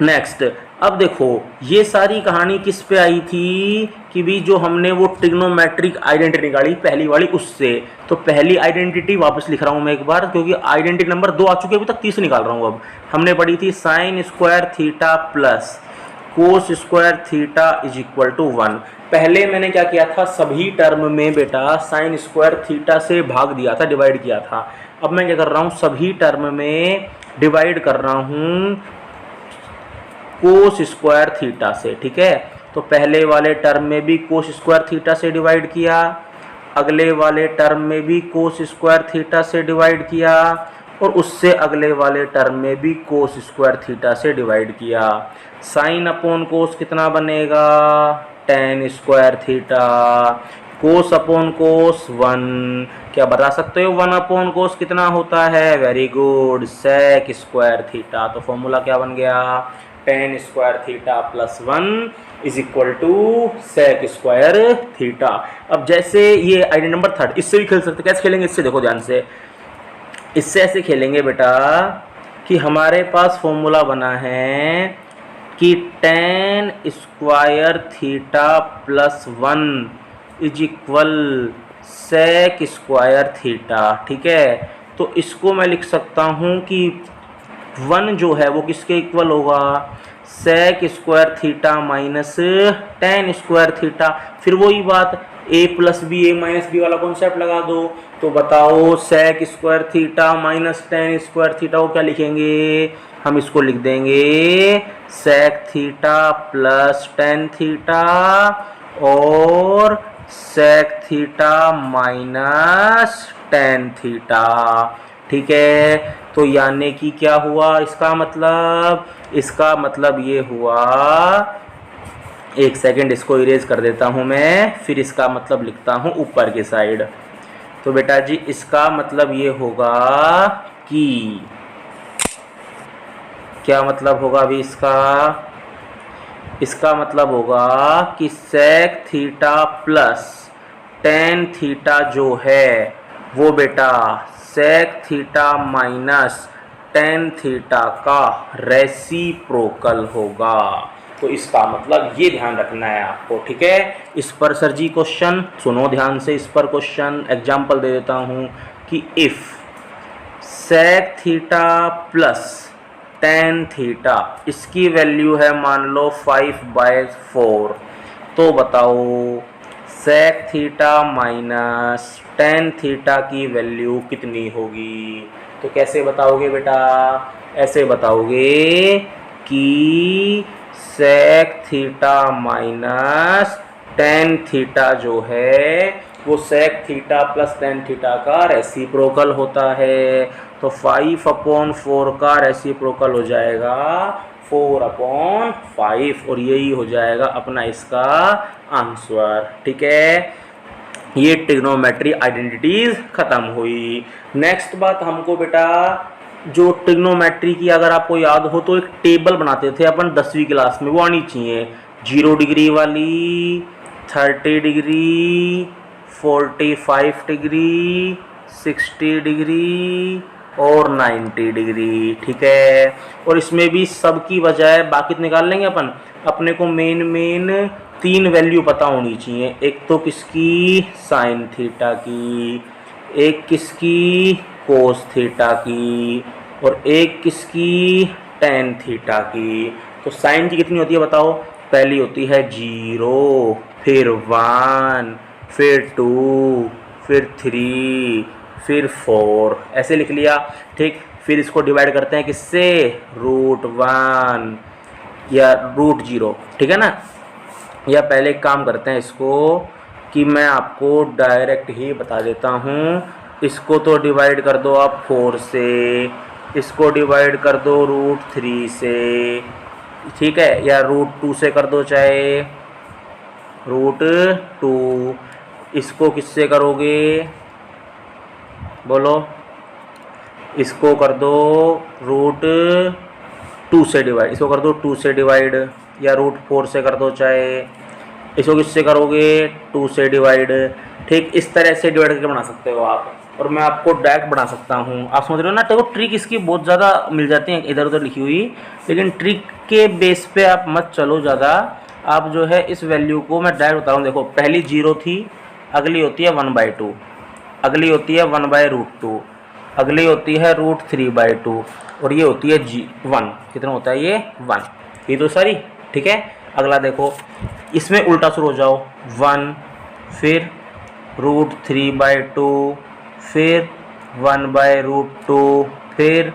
नेक्स्ट, अब देखो ये सारी कहानी किस पे आई थी कि भी जो हमने वो ट्रिग्नोमेट्रिक आइडेंटिटी निकाली पहली वाली उससे। तो पहली आइडेंटिटी वापस लिख रहा हूँ मैं एक बार, क्योंकि आइडेंटिटी नंबर 2 आ चुके, अभी तक तीसरी निकाल रहा हूँ। अब हमने पढ़ी थी sine square theta plus cos square theta is equal to 1। पहले मैंने क्या किया था, सभी टर्म में बेटा साइन स्क्वायर थीटा से भाग दिया था, डिवाइड किया था। अब मैं क्या कर रहा हूँ, सभी टर्म में डिवाइड कर रहा हूँ कोस स्क्वायर थीटा से, ठीक है। तो पहले वाले टर्म में भी कोस स्क्वायर थीटा से डिवाइड किया, अगले वाले टर्म में भी कोस स्क्वायर थीटा से डिवाइड किया, और उससे अगले वाले टर्म में भी कोस स्क्वायर थीटा से डिवाइड किया। साइन अपॉन कोस कितना बनेगा, टेन स्क्वायर थीटा। कोस अपॉन कोस 1, क्या बता सकते हो 1 अपॉन कोस कितना होता है, very good, sec square theta. तो फॉर्मूला क्या बन गया, tan square theta plus 1 is equal to sec square theta. अब जैसे ये आइडेंटिटी नंबर 3, इससे भी खेल सकते, कैसे खेलेंगे, इससे देखो ध्यान से, इससे ऐसे खेलेंगे बेटा कि हमारे पास फॉर्मूला बना है कि tan square theta plus 1 is equal sec square theta, ठीक है। तो इसको मैं लिख सकता हूँ कि 1 जो है वो किसके इक्वल होगा, sec square theta minus tan square theta. फिर वही बात, a plus B A minus b वाला कॉन्सेप्ट लगा दो। तो बताओ sec square theta minus tan square theta को क्या लिखेंगे, हम इसको लिख देंगे sec theta plus tan theta और sec theta minus tan theta. ठीक है, तो यानी कि क्या हुआ इसका मतलब ये हुआ, एक सेकंड इसको इरेज कर देता हूं मैं, फिर इसका मतलब लिखता हूं ऊपर की साइड। तो बेटा जी इसका मतलब ये होगा कि क्या मतलब होगा अभी इसका मतलब होगा कि sec theta plus tan theta जो है वो बेटा sec theta minus tan theta का रेसिप्रोकल होगा। तो इसका मतलब ये ध्यान रखना है आपको। ठीक है, इस पर सर जी क्वेश्चन सुनो ध्यान से, इस पर क्वेश्चन एग्जाम्पल दे देता हूँ कि if sec theta plus tan theta इसकी वैल्यू है मान लो 5/4, तो बताओ sec theta minus tan theta की वैल्यू कितनी होगी। तो कैसे बताओगे बेटा, ऐसे बताओगे कि sec theta minus tan theta जो है वो sec theta plus tan theta का रेसिप्रोकल होता है। तो 5/4 का रेसिप्रोकल हो जाएगा 4/5 और यही हो जाएगा अपना इसका आंसर। ठीक है, ये ट्रिग्नोमेट्री आइडेंटिटीज खत्म हुई। नेक्स्ट बात हमको बेटा, जो ट्रिग्नोमेट्री की अगर आपको याद हो तो एक टेबल बनाते थे अपन 10वीं क्लास में, वो आनी चाहिए। 0 डिग्री वाली, 30 डिग्री, 45 डिग्री, 60 डिग्री और 90 डिग्री। ठीक है, और इसमें भी सब की बजाय बाकी तो निकाल लेंगे अपन, अपने को मेन 3 वैल्यू पता होनी चाहिए। एक तो किसकी साइन थीटा की, एक किसकी कोस थीटा की और एक किसकी टेन थीटा की। तो साइन की कितनी होती है बताओ, पहली होती है 0, फिर 1, फिर 2, फिर 3, फिर 4, ऐसे लिख लिया। ठीक, फिर इसको डिवाइड करते हैं किससे, √1 या √0। ठीक है ना, या पहले एक काम करते हैं इसको कि मैं आपको डायरेक्ट ही बता देता हूँ। इसको तो डिवाइड कर दो आप 4 से, इसको डिवाइड कर दो √3 से, ठीक है, या √2 से कर दो, चाहे √2। इसको किससे करोगे बोलो, इसको कर दो √2 से डिवाइड, इसको कर दो 2 से डिवाइड, या √4 से कर दो, चाहे इसको किससे करोगे 2 से डिवाइड। ठीक, इस तरह से डिवाइड करके बना सकते हो आप, और मैं आपको डायरेक्ट बना सकता हूँ। आप समझ रहे हो ना। देखो ट्रिक इसकी बहुत ज़्यादा मिल जाती है इधर उधर लिखी हुई, लेकिन ट्रिक के बेस पे आप मत चलो ज़्यादा। आप जो है इस वैल्यू को मैं डायरेक्ट बता रहा हूँ। देखो पहली 0 थी, अगली होती है 1/2, अगली होती है 1/√2, अगली होती है √3/2 और ये होती है 1। कितना होता है ये 1, ये तो सारी। ठीक है, अगला देखो, इसमें उल्टा शुरू हो जाओ, 1, फिर √3/2, फिर 1/√2, फिर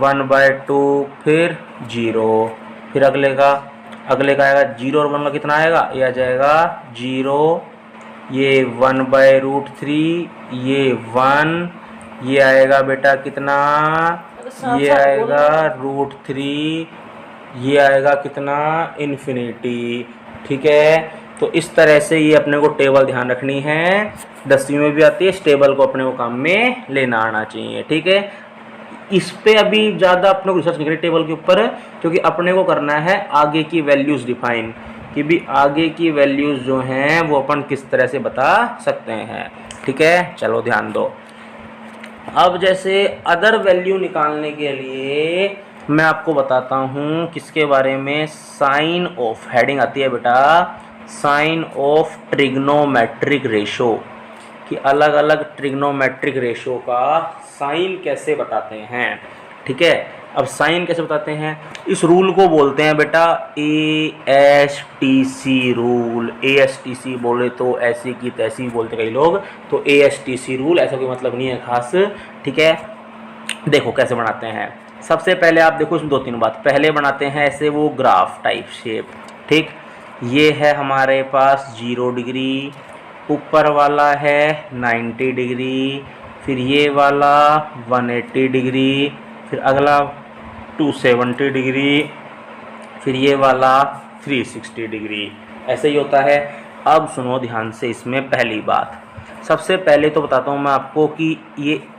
1/2, फिर 0, फिर अगले का आएगा 0 और 1 का कितना आएगा, ये आ जाएगा 0, ये 1/√3, ये 1, ये आएगा बेटा कितना, ये आएगा √3, ये आएगा कितना इन्फिनिटी। ठीक है, तो इस तरह से ये अपने को टेबल ध्यान रखनी है, 10वीं में भी आती है। इस टेबल को अपने को काम में लेना आना चाहिए। ठीक है, इस पे अभी ज़्यादा अपने को रिसर्च नहीं करें टेबल के ऊपर, क्योंकि अपने को करना है आगे की वैल्यूज़ डिफाइन, कि भी आगे की वैल्यूज़ जो हैं वो अपन किस तरह से बता सकते हैं। ठीक है, चलो ध्यान दो। अब जैसे अदर वैल्यू निकालने के लिए मैं आपको बताता हूँ किसके बारे में, साइन ऑफ, हेडिंग आती है बेटा साइन ऑफ ट्रिग्नोमेट्रिक रेशो, कि अलग अलग ट्रिग्नोमेट्रिक रेशो का साइन कैसे बताते हैं। ठीक है, अब साइन कैसे बताते हैं, इस रूल को बोलते हैं बेटा ASTC रूल। ASTC बोले तो ऐसी की तैसी बोलते कई लोग, तो ASTC रूल, ऐसा कोई मतलब नहीं है खास, ठीक है। देखो कैसे बनाते हैं, सबसे पहले आप देखो इसमें 2-3 बात। पहले बनाते हैं ऐसे वो ग्राफ टाइप शेप, ठीक। ये है हमारे पास 0 डिग्री, ऊपर वाला है 90 डिग्री, फिर ये वाला 180 डिग्री, फिर अगला 270 डिग्री, फिर ये वाला 360 डिग्री, ऐसे ही होता है। अब सुनो ध्यान से, इसमें पहली बात, सबसे पहले तो बताता हूँ मैं आपको कि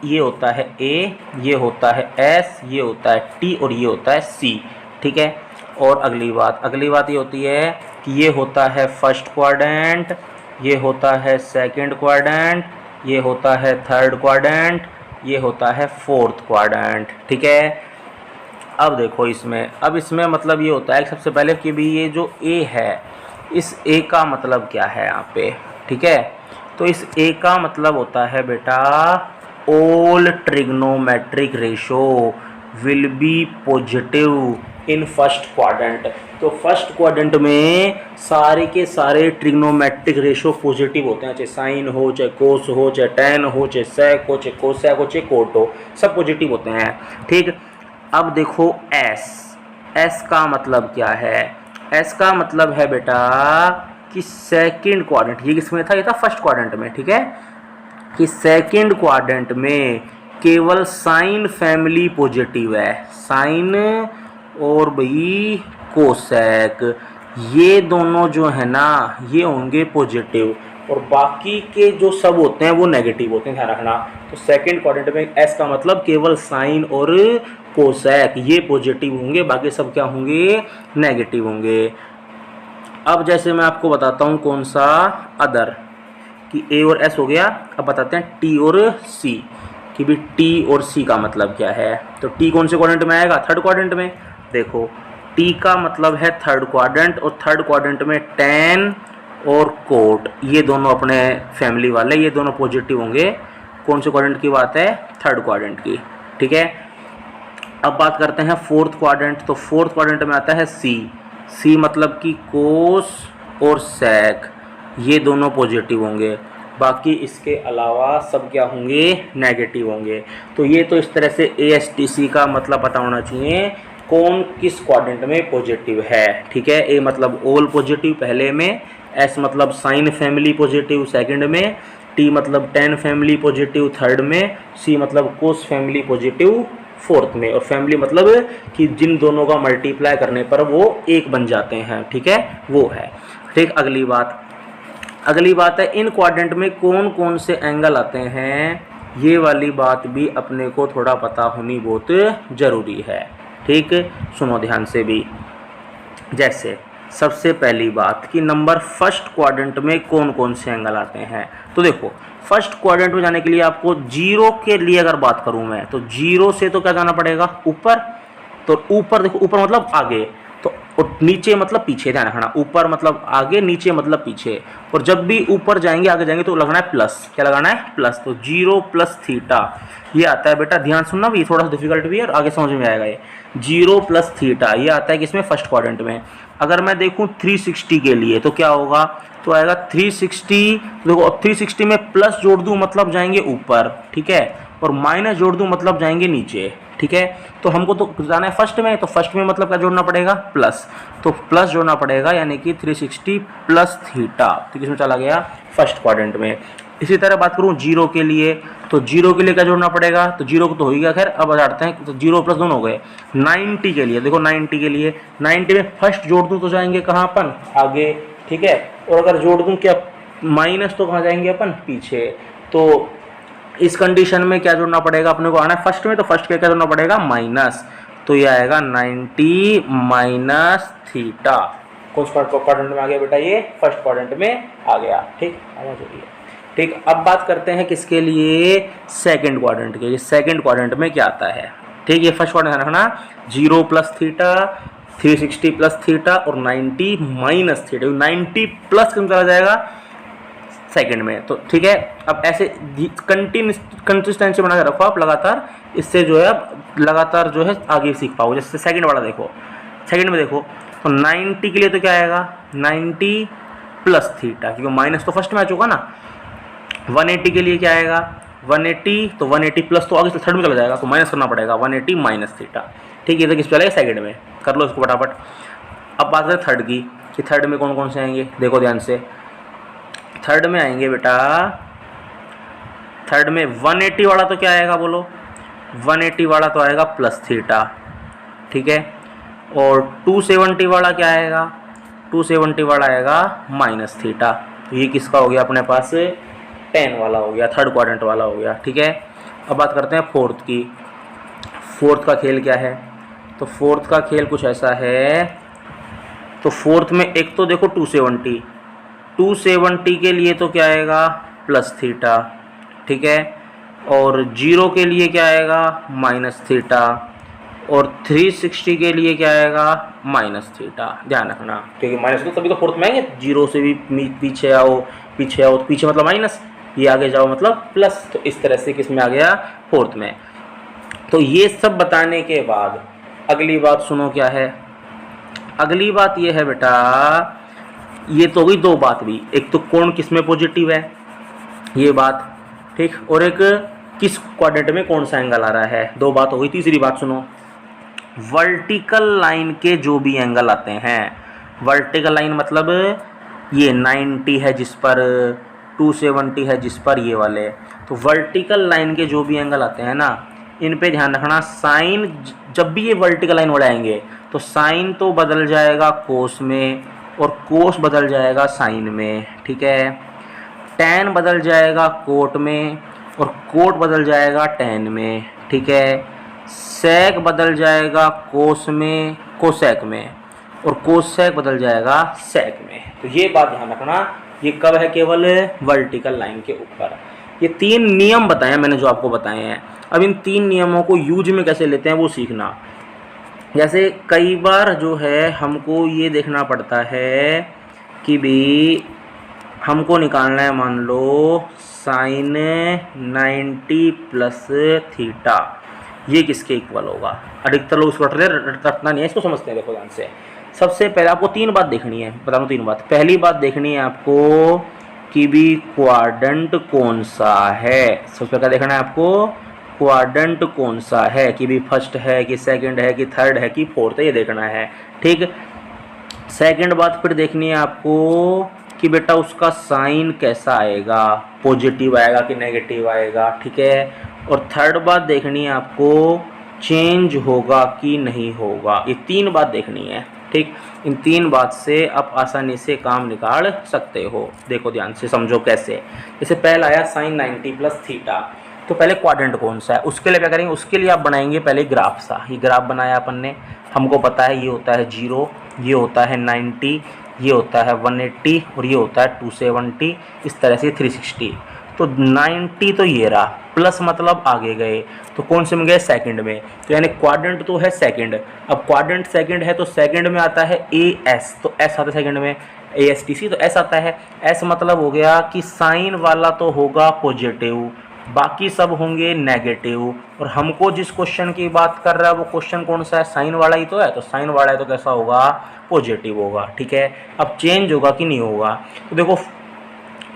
ये होता है A, ये होता है S, ये होता है T और ये होता है C, ठीक है। और अगली बात ये होती है कि ये होता है फर्स्ट क्वाड्रेंट, ये होता है सेकंड क्वाड्रेंट, ये होता है थर्ड क्वाड्रेंट, ये होता है फोर्थ क्वाड्रेंट, ठीक है। अब देखो इसमें मतलब ये होता है कि सबसे पहले कि भी ये जो A है, इस A का मतलब क्या है यहाँ पे, ठीक है। तो इस A का मतलब होता है बेटा all trigonometric ratio will be positive in first quadrant. तो फर्स्ट क्वाड्रेंट में सारे के सारे ट्रिग्नोमेट्रिक रेशो पॉजिटिव होते हैं, चाहे साइन हो, चाहे कोस हो, चाहे टैन हो, चाहे सेक हो, चाहे कोसेक हो, चाहे कोट हो, सब पॉजिटिव होते हैं, ठीक। अब देखो S का मतलब क्या है, S का मतलब है बेटा कि सेकंड क्वाड्रेंट, ये किसमें था, ये था फर्स्ट क्वाड्रेंट में, ठीक है, कि सेकंड क्वाड्रेंट में केवल साइन फैमिली पॉजिटिव है, साइन और भाई कोसेक, ये दोनों जो है ना ये होंगे पॉजिटिव, और बाकी के जो सब होते हैं वो नेगेटिव होते हैं, ध्यान रखना। तो सेकंड क्वाड्रेंट में S का मतलब केवल साइन और कोसेक ये पॉजिटिव होंगे, बाकी सब क्या होंगे, नेगेटिव होंगे। अब जैसे मैं आपको बताता हूँ कौन सा अदर, कि A और S हो गया, अब बताते हैं T और C, कि भी T और C का मतलब क्या है। तो T कौन से क्वाड्रेंट में आएगा, थर्ड क्वाड्रेंट में। देखो T का मतलब है थर्ड क्वाड्रेंट, और थर्ड क्वाड्रेंट में टैन और कोट ये दोनों अपने फैमिली वाले, ये दोनों पॉजिटिव होंगे। कौन से क्वाड्रेंट की बात है, थर्ड क्वाड्रेंट की, ठीक है। अब बात करते हैं फोर्थ क्वाड्रेंट, तो फोर्थ क्वाड्रेंट में आता है C मतलब कि कोस और सेक ये दोनों पॉजिटिव होंगे, बाकी इसके अलावा सब क्या होंगे, नेगेटिव होंगे। तो ये तो इस तरह से ASTC का मतलब पता होना चाहिए कौन किस क्वाड्रेंट में पॉजिटिव है, ठीक है। A मतलब ऑल पॉजिटिव पहले में, S मतलब साइन फैमिली पॉजिटिव सेकंड में, T मतलब टैन फैमिली पॉजिटिव थर्ड में, C मतलब कोस फैमिली पॉजिटिव फोर्थ में, और फैमिली मतलब कि जिन दोनों का मल्टीप्लाई करने पर वो एक बन जाते हैं, ठीक है, वो है, ठीक। अगली बात है इन क्वाड्रेंट में कौन कौन से एंगल आते हैं, ये वाली बात भी अपने को थोड़ा पता होनी बहुत ज़रूरी है, ठीक। सुनो ध्यान से भी, जैसे सबसे पहली बात कि नंबर फर्स्ट क्वाड्रेंट में कौन कौन से एंगल आते हैं। तो देखो फर्स्ट क्वाड्रेंट में जाने के लिए आपको 0 के लिए अगर बात करूं मैं, तो 0 से तो क्या जाना पड़ेगा, ऊपर। तो ऊपर देखो, ऊपर मतलब आगे, तो और नीचे मतलब पीछे, ध्यान रखना, ऊपर मतलब आगे, नीचे मतलब पीछे। और जब भी ऊपर जाएंगे आगे जाएंगे तो लगाना है प्लस, क्या लगाना है, प्लस। तो 0 + थीटा ये आता है बेटा, ध्यान सुनना भी, थोड़ा सा डिफिकल्ट भी है और आगे समझ में आएगा। ये 0 + थीटा ये आता है किसमें, फर्स्ट क्वाड्रेंट में। अगर मैं देखूं 360 के लिए तो क्या होगा, तो आएगा 360। देखो अब 360 में प्लस जोड़ दूं मतलब जाएंगे ऊपर, ठीक है, और माइनस जोड़ दूं मतलब जाएंगे नीचे, ठीक है। तो हमको तो जाना है फर्स्ट में, तो फर्स्ट में मतलब क्या जोड़ना पड़ेगा, प्लस। तो प्लस जोड़ना पड़ेगा, यानी कि 360 + थीटा, तो किसमें चला गया, फर्स्ट क्वाड्रेंट में। इसी तरह बात करूं 0 के लिए, तो 0 के लिए क्या जोड़ना पड़ेगा, तो 0 को तो हो ही गया, खैर अब बताते हैं, तो 0 + दोनों हो गए। 90 के लिए देखो, 90 के लिए 90 में फर्स्ट जोड़ दूं तो जाएंगे कहाँ अपन, आगे, ठीक है, और अगर जोड़ दूं क्या माइनस तो कहाँ जाएंगे अपन, पीछे। तो इस कंडीशन में क्या जोड़ना पड़ेगा अपने को, आना है फर्स्ट में, तो फर्स्ट क्या जोड़ना पड़ेगा, माइनस। तो ये आएगा 90 - थीटा। कौन सा क्वाड्रेंट में आ गया बेटा, ये फर्स्ट क्वाड्रेंट में आ गया, ठीक, ठीक। अब बात करते हैं किसके लिए, सेकंड क्वाड्रेंट के। ये सेकंड क्वाड्रेंट में क्या आता है, ठीक, ये फर्स्ट क्वाड्रेंट रखना, 0 + थीटा, 360 + थीटा और 90 - थीटा। 90 प्लस क्यों चला जाएगा, सेकंड में। तो ठीक है, अब ऐसे कंसिस्टेंसी बना के रखो आप लगातार, इससे जो है आप लगातार जो है आगे सीख पाओगे। जैसे सेकंड वाला देखो, सेकंड में देखो तो 90 के लिए तो क्या आएगा 90 प्लस थीटा, क्योंकि माइनस तो फर्स्ट में आ चुका ना। 180 के लिए क्या आएगा 180, तो 180 प्लस तो आगे से थर्ड में चला जाएगा, तो माइनस करना पड़ेगा 180 माइनस थीटा। ठीक है, ये तो किस पे चलेगा सेकंड में, कर लो इसको फटाफट। अब बात करें थर्ड की, कि थर्ड में कौन कौन से आएंगे, देखो ध्यान से। थर्ड में आएंगे बेटा, थर्ड में 180 वाला तो क्या आएगा बोलो, 180 वाला तो आएगा प्लस थीटा, ठीक है। और 270 वाला क्या आएगा, 270 वाला आएगा माइनस थीटा। तो ये किसका हो गया अपने पास 10 वाला हो गया, थर्ड क्वाड्रेंट वाला हो गया, ठीक है। अब बात करते हैं फोर्थ की। फोर्थ का खेल क्या है, तो फोर्थ का खेल कुछ ऐसा है। तो फोर्थ में एक तो देखो 270 के लिए तो क्या आएगा प्लस थीटा, ठीक है। और 0 के लिए क्या आएगा माइनस थीटा, और 360 के लिए क्या आएगा माइनस थीटा, ध्यान रखना, क्योंकि माइनस तो तभी तो फोर्थ में आएंगे। 0 से भी पीछे आओ, पीछे आओ तो पीछे मतलब माइनस, ये आगे जाओ मतलब प्लस। तो इस तरह से किस में आ गया फोर्थ में। तो ये सब बताने के बाद अगली बात सुनो क्या है। अगली बात ये है बेटा, ये तो हुई दो बात भी, एक तो कोण किस में पॉजिटिव है ये बात, ठीक, और एक किस क्वाड्रेंट में कौन सा एंगल आ रहा है, दो बात हो गई। तीसरी बात सुनो, वर्टिकल लाइन के जो भी एंगल आते हैं, वर्टिकल लाइन मतलब ये 90 है जिस पर, 270 है जिस पर, ये वाले, तो वर्टिकल लाइन के जो भी एंगल आते हैं ना, इन पे ध्यान रखना। साइन जब भी ये वर्टिकल लाइन वाले आएंगे तो साइन तो बदल जाएगा कोस में, और कोस बदल जाएगा साइन में, ठीक है। टैन बदल जाएगा कोट में, और कोट बदल जाएगा टैन में, ठीक है। सेक बदल जाएगा कोस में, कोसेक में, और कोसेक बदल जाएगा सेक में। तो ये बात ध्यान रखना, ये कब है, केवल वर्टिकल लाइन के ऊपर। ये 3 नियम बताए मैंने जो आपको बताए हैं। अब इन 3 नियमों को यूज में कैसे लेते हैं वो सीखना। जैसे कई बार जो है हमको ये देखना पड़ता है कि भी हमको निकालना है, मान लो साइन 90 प्लस थीटा, ये किसके इक्वल होगा। अधिकतर लोग इसको रटना नहीं है, इसको समझते हैं। देखो ध्यान से, सबसे पहले आपको 3 बात देखनी है, बता दूँ 3 बात। पहली बात देखनी है आपको कि भी क्वाड्रेंट कौन सा है। सबसे पहले देखना है आपको क्वाड्रेंट कौन सा है, कि भी फर्स्ट है कि सेकंड है कि थर्ड है कि फोर्थ है, ये देखना है, ठीक। सेकंड बात फिर देखनी है आपको कि बेटा उसका साइन कैसा आएगा, पॉजिटिव आएगा कि नेगेटिव आएगा, ठीक है। और थर्ड बात देखनी है आपको चेंज होगा कि नहीं होगा। ये 3 बात देखनी है, ठीक। इन 3 बात से आप आसानी से काम निकाल सकते हो। देखो ध्यान से समझो कैसे। जैसे पहला आया साइन 90 प्लस थीटा, तो पहले क्वाड्रेंट कौन सा है, उसके लिए क्या करेंगे, उसके लिए आप बनाएंगे पहले ग्राफ सा। ये ग्राफ बनाया अपन ने, हमको पता है ये होता है 0, ये होता है 90, ये होता है 180, और ये होता है 270, इस तरह से 360। तो 90 तो ये रहा, प्लस मतलब आगे गए, तो कौन से में गए सेकंड में, तो यानी क्वाड्रेंट तो है सेकंड। अब क्वाड्रेंट सेकंड है तो सेकंड में आता है AS, तो S आता है सेकंड में, ASTC तो S आता है। S मतलब हो गया कि साइन वाला तो होगा पॉजिटिव, बाकी सब होंगे नेगेटिव। और हमको जिस क्वेश्चन की बात कर रहा है वो क्वेश्चन कौन सा है, साइन वाला ही तो है, तो साइन वाला है तो कैसा होगा पॉजिटिव होगा, ठीक है। अब चेंज होगा कि नहीं होगा, तो देखो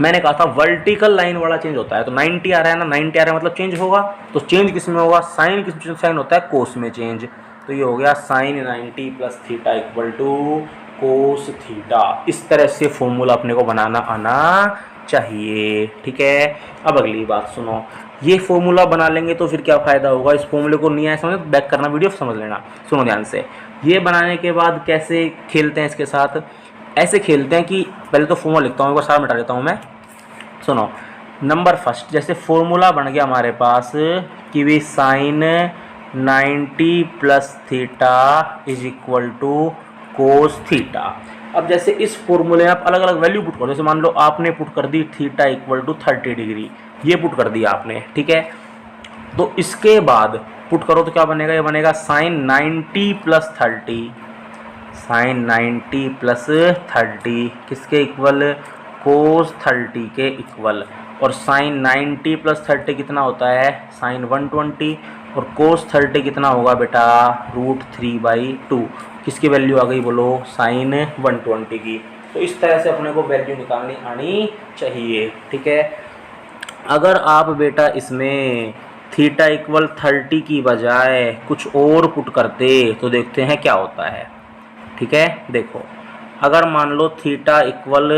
मैंने कहा था वर्टिकल लाइन वाला चेंज होता है, तो 90 आ रहा है ना, 90 आ रहा है मतलब चेंज होगा। तो चेंज किस में होगा, साइन किस में, साइन होता है कोस में चेंज। तो ये हो गया sine 90 plus theta equal to cos theta. इस तरह से फॉर्मूला अपने को बनाना आना चाहिए, ठीक है। अब अगली बात सुनो, ये फॉर्मूला बना लेंगे तो फिर क्या फ़ायदा होगा। इस फॉर्मूले को नहीं आया समझ, बैक करना वीडियो समझ लेना। सुनो ध्यान से, ये बनाने के बाद कैसे खेलते हैं इसके साथ, ऐसे खेलते हैं कि पहले तो फॉर्मूला लिखता हूँ, एक बार सारा मिटा देता हूँ मैं। सुनो, नंबर फर्स्ट, जैसे फॉर्मूला बन गया हमारे पास कि भी sine 90 plus theta is equal to cos theta. अब जैसे इस फॉर्मूले में आप अलग अलग वैल्यू पुट करो, जैसे मान लो आपने पुट कर दी थीटा इक्वल टू 30 डिग्री, ये पुट कर दिया आपने, ठीक है। तो इसके बाद पुट करो तो क्या बनेगा, ये बनेगा साइन 90 प्लस 30, साइन 90 प्लस 30 किसके इक्वल, कोस 30 के इक्वल, और साइन 90 प्लस 30 कितना होता है, साइन 120, और कोस 30 कितना होगा बेटा, √3/2। किसकी वैल्यू आ गई बोलो, साइन 120 की। तो इस तरह से अपने को वैल्यू निकालनी आनी चाहिए, ठीक है। अगर आप बेटा इसमें थीटा इक्वल 30 की बजाय कुछ और पुट करते तो देखते हैं क्या होता है, ठीक है। देखो, अगर मान लो थीटा इक्वल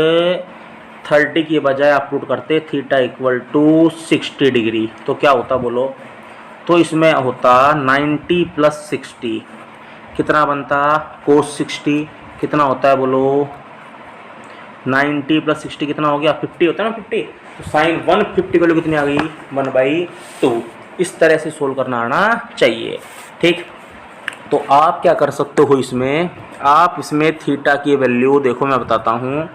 30 की बजाय आप पुट करते थीटा इक्वल टू 60 डिग्री, तो क्या होता बोलो, तो इसमें होता 90 प्लस 60 कितना बनता, कोस 60 कितना होता है बोलो, 90 प्लस 60 कितना हो गया, 50 होता है ना, 50। तो साइन 150 वैल्यू कितनी आ गई, 1/2। इस तरह से सोल्व करना आना चाहिए, ठीक। तो आप क्या कर सकते हो इसमें, आप इसमें थीटा की वैल्यू देखो, मैं बताता हूँ।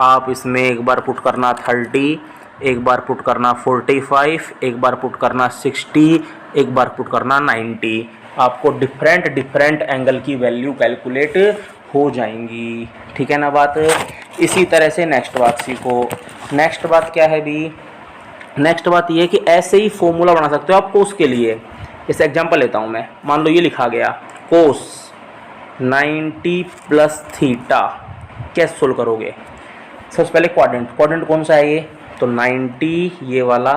आप इसमें एक बार पुट करना 30, एक बार पुट करना 45, एक बार पुट करना 60, एक बार पुट करना 90। आपको डिफरेंट एंगल की वैल्यू कैलकुलेट हो जाएंगी, ठीक है ना बात। इसी तरह से नेक्स्ट बात सीखो। नेक्स्ट बात क्या है भी, नेक्स्ट बात ये है कि ऐसे ही फॉर्मूला बना सकते हो आप कोस के लिए। जैसे एग्जांपल लेता हूँ मैं, मान लो ये लिखा गया कोस 90 प्लस थीटा, कैसे सोल्व करोगे। सबसे पहले क्वाड्रेंट कौन सा है ये, तो 90 ये वाला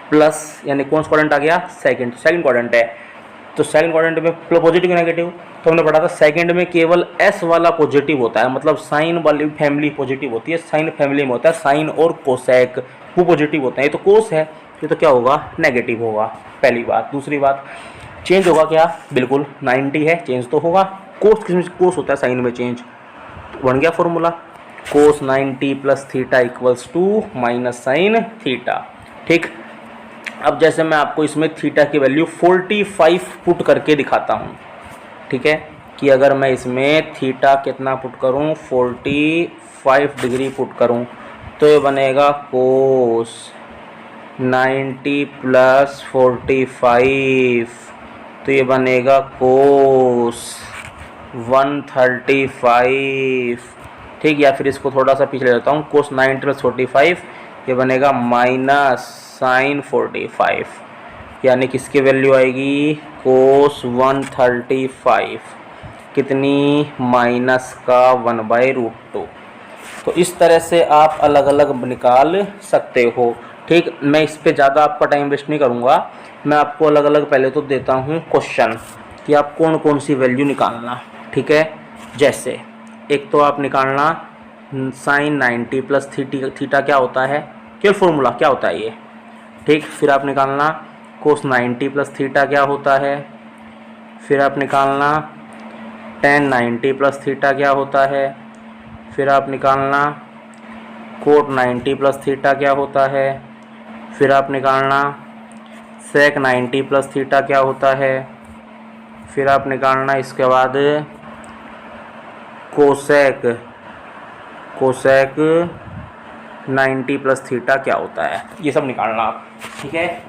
प्लस, यानी कौन सा क्वाड्रेंट आ गया, सेकंड क्वाड्रेंट है। तो सेकंड क्वाड्रेंट में पॉजिटिव नेगेटिव, तो हमने पढ़ा था सेकंड में केवल एस वाला पॉजिटिव होता है, मतलब साइन वाली फैमिली पॉजिटिव होती है, साइन फैमिली में होता है साइन और कोसेक, वो पॉजिटिव होता है। ये तो कोस है, ये तो क्या होगा, नेगेटिव होगा, पहली बात। दूसरी बात, चेंज होगा क्या, बिल्कुल 90 है, चेंज तो होगा। कोस किसमें कोस होता है, साइन में चेंज, बन गया formula, cos 90 plus theta equals to minus sine theta, ठीक। अब जैसे मैं आपको इसमें थीटा की वैल्यू 45 पुट करके दिखाता हूँ, ठीक है, कि अगर मैं इसमें थीटा कितना पुट करूँ, 45 डिग्री पुट करूँ, तो ये बनेगा कोस 90 प्लस 45, तो ये बनेगा कोस 135, ठीक। या फिर इसको थोड़ा सा पीछे ले लेता हूँ, कोस 90 प्लस 45 ये बनेगा माइनस साइन 45, यानी किसकी वैल्यू आएगी, कोस 135 कितनी, माइनस का 1/√2। तो इस तरह से आप अलग अलग निकाल सकते हो, ठीक। मैं इस पे ज़्यादा आपका टाइम वेस्ट नहीं करूँगा, मैं आपको अलग अलग पहले तो देता हूँ क्वेश्चन कि आप कौन कौन सी वैल्यू निकालना, ठीक है। जैसे एक तो आप निकालना साइन 90 प्लस थीटा क्या होता है, क्या फॉर्मूला क्या होता है ये, ठीक। फिर आप निकालना कोस 90 प्लस थीटा क्या होता है, फिर आप निकालना टेन 90 प्लस थीटा क्या होता है, फिर आप निकालना कोट 90 प्लस थीटा क्या होता है, फिर आप निकालना सेक 90 प्लस थीटा क्या होता है, फिर आप निकालना इसके बाद कोसेक 90 प्लस थीटा क्या होता है, ये सब निकालना आप, ठीक है।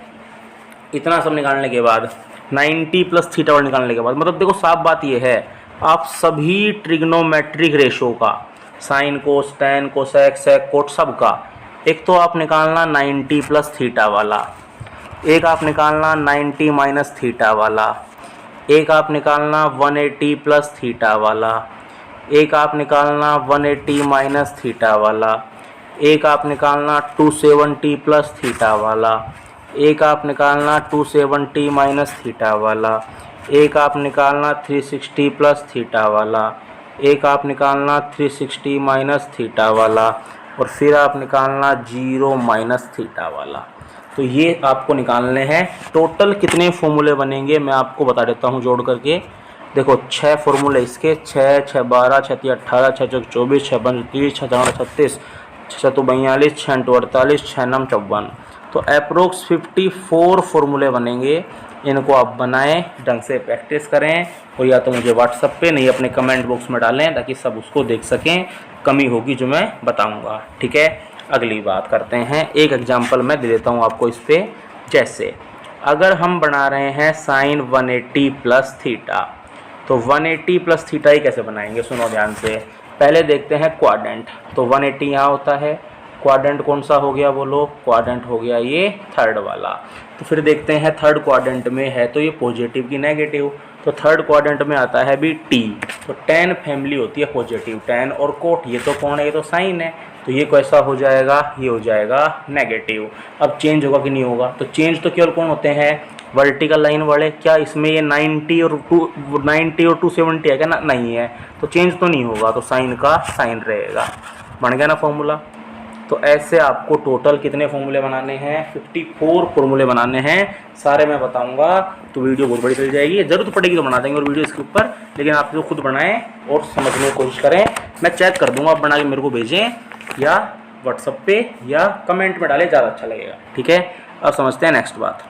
इतना सब निकालने के बाद 90 प्लस थीटा और निकालने के बाद, मतलब देखो साफ बात ये है, आप सभी ट्रिग्नोमेट्रिक रेशो का, sine cos tan cosec sec cot सब का, एक तो आप निकालना 90 प्लस थीटा वाला, एक आप निकालना 90 माइनस थीटा वाला, एक आप निकालना 180 प्लस थीटा वाला, एक आप निकालना 180 माइनस थीटा वाला, एक आप निकालना 270 प्लस थीटा वाला, एक आप निकालना 270 माइनस थीटा वाला, एक आप निकालना 360 प्लस थीटा वाला, एक आप निकालना 360 माइनस थीटा वाला, और फिर आप निकालना 0 माइनस थीटा वाला। तो ये आपको निकालने हैं। टोटल कितने फॉर्मूले बनेंगे मैं आपको बता देता हूँ जोड़ करके। देखो 6 फॉर्मूले इसके, 6 6 12 6 3 18 6 4 24 6 5 30 6 4 36 6 तो 42 6 2 48 6 9 54, तो अप्रोक्स 54 फॉर्मूले बनेंगे। इनको आप बनाएं, ढंग से प्रैक्टिस करें, और या तो मुझे व्हाट्सएप पे नहीं अपने कमेंट बॉक्स में डालें ताकि सब उसको देख सकें। कमी होगी जो मैं बताऊंगा, ठीक है। अगली बात करते हैं, एक एग्जांपल मैं दे देता हूं आपको इस पर। जैसे अगर हम बना रहे हैं साइन 180 प्लस थीटा, तो 180 प्लस थीटा ही कैसे बनाएंगे, सुनो ध्यान से। पहले देखते हैं क्वाड्रेंट, तो 180 यहाँ होता है, क्वाड्रेंट कौन सा हो गया बोलो, क्वाड्रेंट हो गया ये थर्ड वाला। तो फिर देखते हैं थर्ड क्वाड्रेंट में है तो ये पॉजिटिव की नेगेटिव, तो थर्ड क्वाड्रेंट में आता है भी टी, तो tan फैमिली होती है पॉजिटिव, tan और कोट, ये तो कौन है, ये तो साइन है, तो ये कैसा हो जाएगा, ये हो जाएगा नेगेटिव। अब चेंज होगा कि नहीं होगा, तो चेंज तो केवल कौन होते हैं, वर्टिकल लाइन वाले। क्या इसमें ये 90 और 270 है क्या ना, नहीं है, तो चेंज तो नहीं होगा, तो साइन का साइन रहेगा। बन गया ना फॉर्मूला। तो ऐसे आपको टोटल कितने फॉर्मूले बनाने हैं, 54 फॉर्मूले बनाने हैं, सारे मैं बताऊंगा। तो वीडियो बहुत बड़ी चल जाएगी, जरूरत पड़ेगी तो बना देंगे और वीडियो इसके ऊपर, लेकिन आप जो खुद बनाएं और समझने की कोशिश करें। मैं चेक कर दूंगा, आप बना के मेरे को भेजें या व्हाट्सएप पे या कमेंट में डालें, ज़्यादा अच्छा लगेगा। ठीक है, अब समझते हैं नेक्स्ट बात।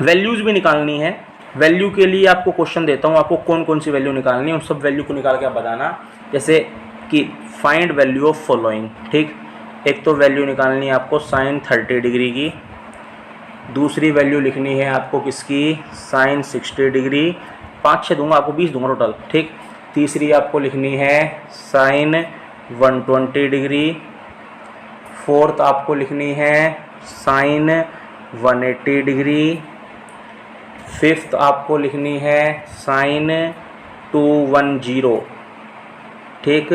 वैल्यूज़ भी निकालनी है। वैल्यू के लिए आपको क्वेश्चन देता हूँ, आपको कौन कौन सी वैल्यू निकालनी है, उन सब वैल्यू को निकाल के आप बताना। जैसे कि फाइंड वैल्यू ऑफ फॉलोइंग, ठीक, एक तो वैल्यू निकालनी है आपको साइन 30 डिग्री की, दूसरी वैल्यू लिखनी है आपको किसकी, साइन 60 डिग्री, 5-6 दूंगा आपको, 20 दूंगा टोटल, ठीक। तीसरी आपको लिखनी है साइन 120 डिग्री, फोर्थ आपको लिखनी है साइन 180 डिग्री, फिफ्थ आपको लिखनी है साइन 210, ठीक।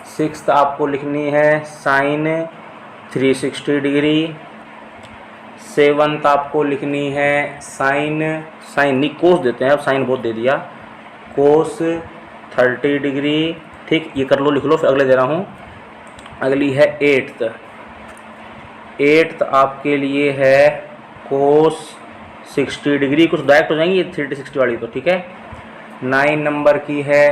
सिक्स्थ आपको लिखनी है साइन 360 डिग्री, सेवन्थ आपको लिखनी है साइन नहीं कोस देते हैं, अब साइन बहुत दे दिया, कोस 30 डिग्री, ठीक। ये कर लो, लिख लो, फिर अगले दे रहा हूँ। अगली है एट्थ आपके लिए है कोस 60 डिग्री, कुछ डायरेक्ट हो जाएंगी ये 30-60 वाली तो, ठीक है। 9 नंबर की है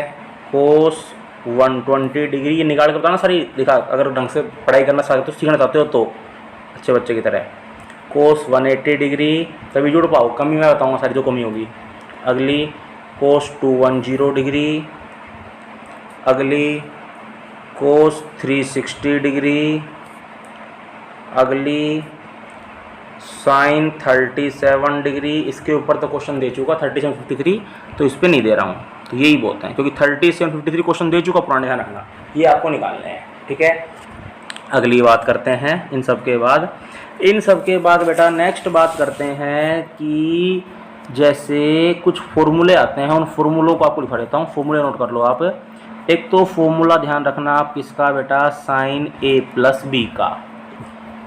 कोस 120 डिग्री, ये निकाल के बताना सारी, दिखा अगर ढंग से पढ़ाई करना चाहते हो, सीखना चाहते हो तो अच्छे बच्चे की तरह। कोस 180 डिग्री, तभी जुड़ पाओ, कमी मैं बताऊंगा सारी जो कमी होगी। अगली कोस 210 डिग्री, अगली कोस 360 डिग्री, अगली साइन 37 डिग्री। इसके ऊपर तो क्वेश्चन दे चुका 37-53, तो इस पर नहीं दे रहा हूँ, तो यही बहुत है, क्योंकि 37-53 क्वेश्चन दे चुका पुराने, ध्यान रखना, ये आपको निकालने हैं, ठीक है। अगली बात करते हैं इन सब के बाद बेटा नेक्स्ट बात करते हैं कि जैसे कुछ फॉर्मूले आते हैं, उन फॉर्मूलों को आपको लिखा देता हूँ, फॉर्मूले नोट कर लो आप। एक तो फॉर्मूला ध्यान रखना आप किसका बेटा, साइन a प्लस बी का,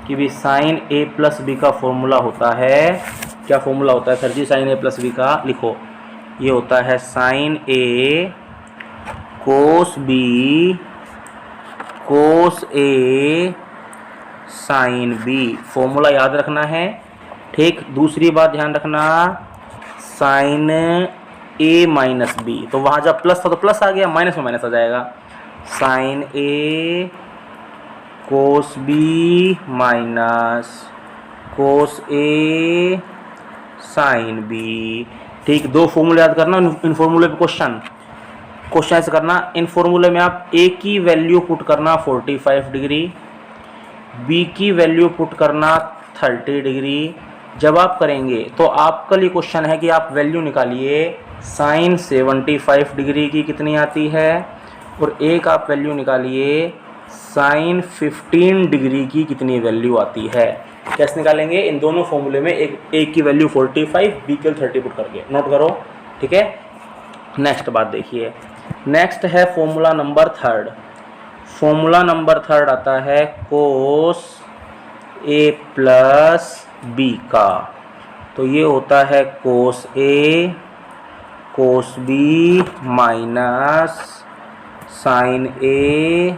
कि भी साइन a प्लस बी का फॉर्मूला होता है, क्या फॉर्मूला होता है sir ji sine a plus B का, लिखो, ये होता है sine a cos b cos a sine b, formula याद रखना है, ठीक। दूसरी बात ध्यान रखना, साइन a माइनस बी, तो वहाँ जब प्लस था तो प्लस आ गया, माइनस में माइनस आ जाएगा, sine a cos b minus cos a sine b, ठीक। दो फॉर्मूले याद करना, इन फॉर्मूले पे क्वेश्चन ऐसे करना, इन फॉर्मूले में आप a की वैल्यू पुट करना 45 डिग्री, b की वैल्यू पुट करना 30 डिग्री। जब आप करेंगे तो आपका लिए क्वेश्चन है कि आप वैल्यू निकालिए साइन 75 डिग्री की कितनी आती है, और एक आप वैल्यू निकालिए साइन 15 डिग्री की कितनी वैल्यू आती है। कैसे निकालेंगे, इन दोनों फॉर्मूले में एक की वैल्यू 45, बी के 30 पुट करके, नोट करो, ठीक है। नेक्स्ट बात देखिए, नेक्स्ट है formula number third. Formula number third आता है कोस a प्लस बी का, तो ये होता है cos a cos b minus sine a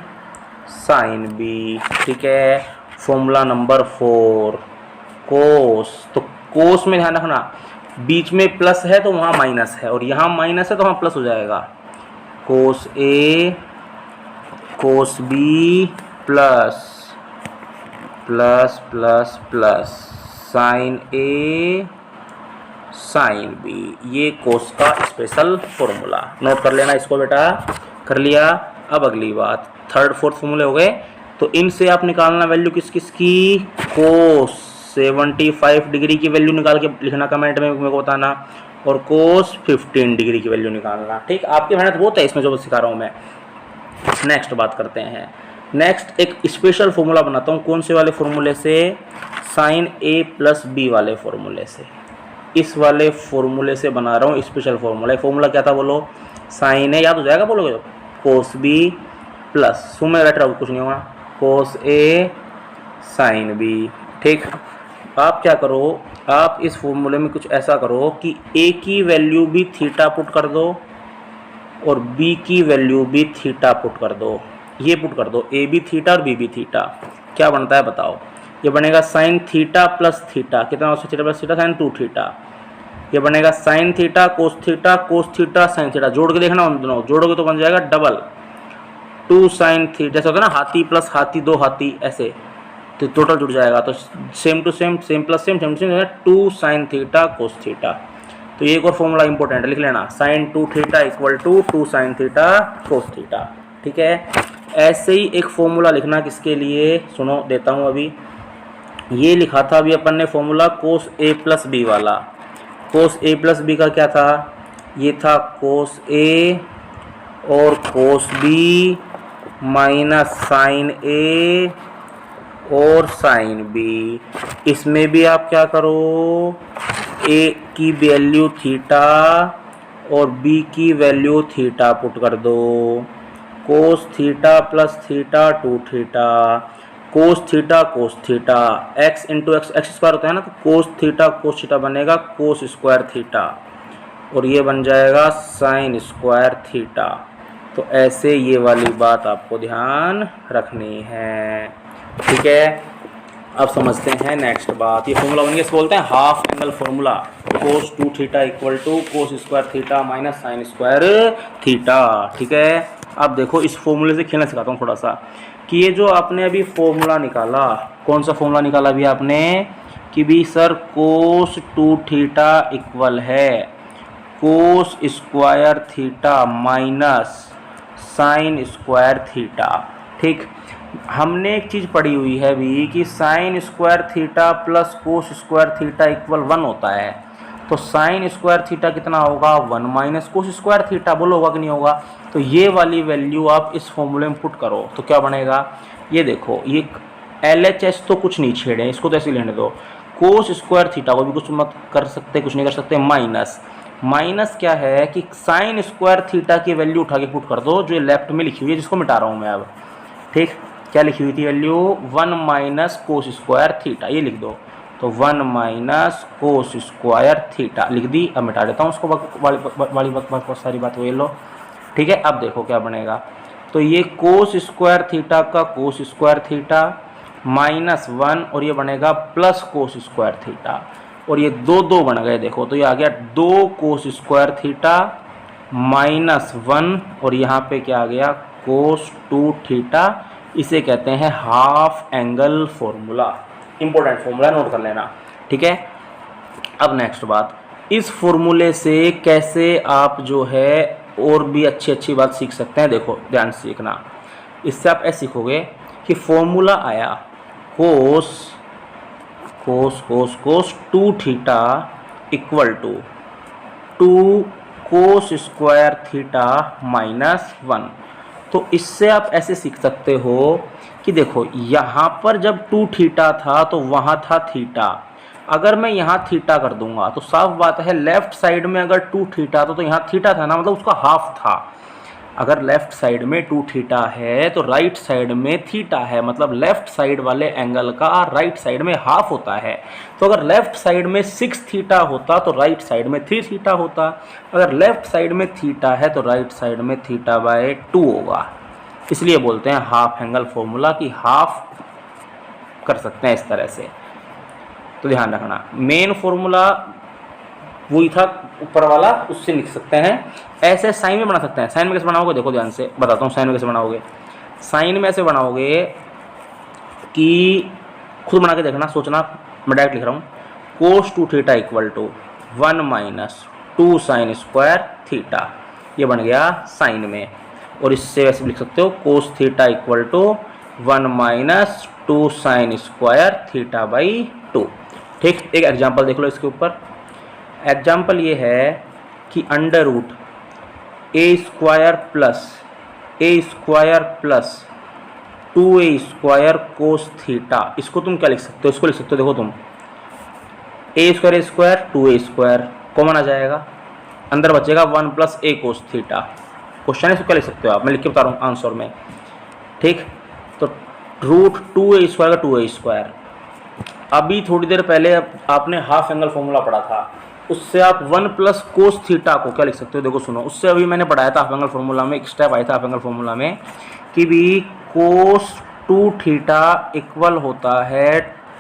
sine b, ठीक है। फॉर्मूला नंबर 4 कोस, तो कोस में ध्यान रखना बीच में प्लस है तो वहाँ माइनस है, और यहाँ माइनस है तो वहाँ प्लस हो जाएगा, cos a cos b plus plus plus plus sine a sine b, ये कोस का स्पेशल फॉर्मूला, नोट कर लेना इसको बेटा, कर लिया। अब अगली बात, थर्ड फोर्थ फॉर्मूले हो गए, तो इनसे आप निकालना वैल्यू किस किस की, कोस 75 डिग्री की वैल्यू निकाल के लिखना कमेंट में मेरे को बताना, और कोस 15 डिग्री की वैल्यू निकालना, ठीक। आपकी मेहनत बहुत है इसमें जो सिखा रहा हूँ मैं। नेक्स्ट बात करते हैं, नेक्स्ट एक स्पेशल फॉर्मूला बनाता हूँ, कौन से वाले फॉर्मूले से, साइन ए प्लस बी वाले फॉर्मूले से। इस वाले फॉर्मूले से बना रहा हूँ स्पेशल फॉर्मूला। फॉर्मूला क्या था बोलो, साइन ए, याद हो जाएगा बोलोगे तो, कोस बी प्लस, सुन में बैठ रहा हूँ कुछ नहीं होगा, कोस ए साइन बी। ठीक, आप क्या करो, आप इस फॉर्मूले में कुछ ऐसा करो कि ए की वैल्यू भी थीटा पुट कर दो और बी की वैल्यू भी थीटा पुट कर दो। ये पुट कर दो, ए भी थीटा और बी भी थीटा। क्या बनता है बताओ, ये बनेगा साइन थीटा प्लस थीटा, कितना होता है, theta plus theta sine 2 theta. ये बनेगा sign theta cos theta sine theta. जोड़ के देखना उन दोनों, जोड़ोगे तो बन जाएगा डबल 2 साइन थीटा। जैसे होता है ना हाथी प्लस हाथी 2 हाथी, ऐसे तो टोटल जुड़ जाएगा। तो same to same, same plus same, same to same, 2 sine theta cos theta. तो ये एक और फॉर्मूला इंपॉर्टेंट है, लिख लेना, sine 2 theta equal to 2 sine theta cos theta. ठीक है, ऐसे ही एक फॉर्मूला लिखना किसके लिए, सुनो देता हूँ अभी। ये लिखा था अभी अपन ने फॉर्मूला कोस ए प्लस बी वाला। कोस ए प्लस बी का क्या था, ये था कोस ए और कोस बी माइनस साइन ए और साइन बी। इसमें भी आप क्या करो, ए की वैल्यू थीटा और बी की वैल्यू थीटा पुट कर दो। Cos theta plus theta 2 theta, cos theta x into x, x square होता है ना, तो कोस थीटा बनेगा कोस स्क्वायर थीटा और ये बन जाएगा साइन स्क्वायर थीटा। तो ऐसे ये वाली बात आपको ध्यान रखनी है। ठीक है, अब समझते हैं नेक्स्ट बात। ये फॉर्मूला बन गया, इसको बोलते हैं half angle formula. Cos 2 theta equal to cos square theta minus sine square theta. ठीक है, अब देखो इस फॉर्मूले से खेलना सिखाता हूँ थोड़ा सा, कि ये जो आपने अभी फॉर्मूला निकाला, कौन सा फॉर्मूला निकाला अभी आपने, कि भी सर कोस 2 थीटा इक्वल है कोस square theta minus sine square theta. ठीक, हमने एक चीज़ पढ़ी हुई है भी कि sign square theta plus cos square theta equal 1 होता है। तो साइन स्क्वायर थीटा कितना होगा, 1 माइनस कोस स्क्वायर थीटा। बोलो होगा कि नहीं होगा। तो ये वाली वैल्यू आप इस फॉर्मूले में पुट करो तो क्या बनेगा, ये देखो, ये LHS तो कुछ नहीं छेड़े, इसको तो ऐसे लेने दो। कोस स्क्वायर थीटा को भी कुछ मत कर सकते, कुछ नहीं कर सकते, माइनस माइनस क्या है कि साइन स्क्वायर थीटा की वैल्यू उठा के पुट कर दो, जो लेफ्ट में लिखी हुई है, जिसको मिटा रहा हूँ मैं अब। ठीक, क्या लिखी हुई थी value, 1 minus cos square theta, ये लिख दो। तो 1 माइनस कोस स्क्वायर थीटा लिख दी। अब मिटा देता हूँ उसको, वाली सारी बात वो लो। ठीक है, अब देखो क्या बनेगा। तो ये कोस स्क्वायर थीटा का कोस स्क्वायर थीटा माइनस 1 और ये बनेगा प्लस कोस स्क्वायर थीटा और ये दो बन गए। देखो तो ये आ गया 2 कोस स्क्वायर थीटा माइनस 1 और यहाँ पे क्या आ गया, कोस 2 थीटा। इसे कहते हैं half angle formula. Important formula, note कर लेना। ठीक है, अब नेक्स्ट बात, इस फॉर्मूले से कैसे आप जो है और भी अच्छी बात सीख सकते हैं। देखो ध्यान से सीखना, इससे आप ऐसे सीखोगे कि फॉर्मूला आया cos 2 theta equal to 2 cos square theta minus 1। तो इससे आप ऐसे सीख सकते हो कि देखो यहाँ पर जब 2 थीटा था तो वहाँ था थीटा। अगर मैं यहाँ थीटा कर दूंगा तो साफ बात है लेफ्ट साइड में अगर 2 थीटा था तो यहाँ थीटा था ना, मतलब उसका हाफ था। अगर लेफ्ट साइड में 2 थीटा है तो राइट साइड में थीटा है, मतलब लेफ्ट साइड वाले एंगल का राइट साइड में हाफ होता है। तो अगर लेफ्ट साइड में 6 थीटा होता तो राइट साइड में 3 थीटा होता। अगर लेफ्ट साइड में थीटा है तो राइट साइड में थीटा बाय 2 होगा। इसलिए बोलते हैं हाफ एंगल फॉर्मूला की हाफ कर सकते हैं इस तरह से। तो ध्यान रखना, मेन फॉर्मूला वही था ऊपर वाला, उससे लिख सकते हैं। ऐसे साइन में बना सकते हैं। साइन में कैसे बनाओगे, देखो ध्यान से बताता हूँ साइन में कैसे बनाओगे। साइन में ऐसे बनाओगे कि खुद बना के देखना, सोचना, मैं डायरेक्ट लिख रहा हूँ। Cos 2 theta equal to 1 minus 2 sine square theta, ये बन गया साइन में। और इससे वैसे भी लिख सकते हो cos theta equal to 1 minus 2 sine square theta by 2। ठीक, एक एग्जाम्पल देख लो इसके ऊपर। एग्जाम्पल ये है कि under root a square plus 2a² cos theta, इसको तुम क्या लिख सकते हो, इसको लिख सकते हो, देखो तुम a² 2a² कॉमन आ जाएगा, अंदर बचेगा 1 + a कोस थीटा। क्वेश्चन है, इसको क्या लिख सकते हो आप, मैं लिख के बता रहा हूँ आंसर में। ठीक, तो √2a² का 2a²। अभी थोड़ी देर पहले आपने हाफ एंगल फॉर्मूला पढ़ा था, उससे आप 1 + कोस थीटा को क्या लिख सकते हो, देखो सुनो, उससे अभी मैंने पढ़ाया था हाफ एंगल फॉर्मूला में, एक स्टेप आया था हाफ एंगल फॉर्मूला में कि भी कोस 2 थीटा इक्वल होता है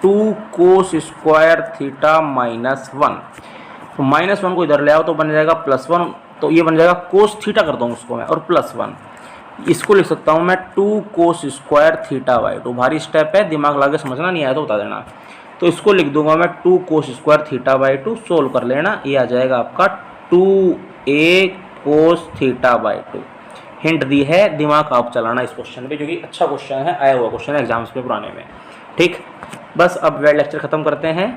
2 कोस² थीटा -1। तो -1 को इधर ले आओ तो बन जाएगा +1, तो ये बन जाएगा कोस थीटा करता हूँ उसको मैं, और +1 इसको लिख सकता हूँ मैं 2 कोस² थीटा/2। भारी स्टेप है, दिमाग लगा के समझना, नहीं आया तो बता देना। तो इसको लिख दूंगा मैं 2 कोस² थीटा/2, सोल्व कर लेना, ये आ जाएगा आपका 2a कोस थीटा/2। हिंट दी है, दिमाग आप चलाना इस क्वेश्चन पे, जो कि अच्छा क्वेश्चन है, आया हुआ क्वेश्चन है एग्जाम्स में पुराने में। ठीक, बस अब लेक्चर ख़त्म करते हैं।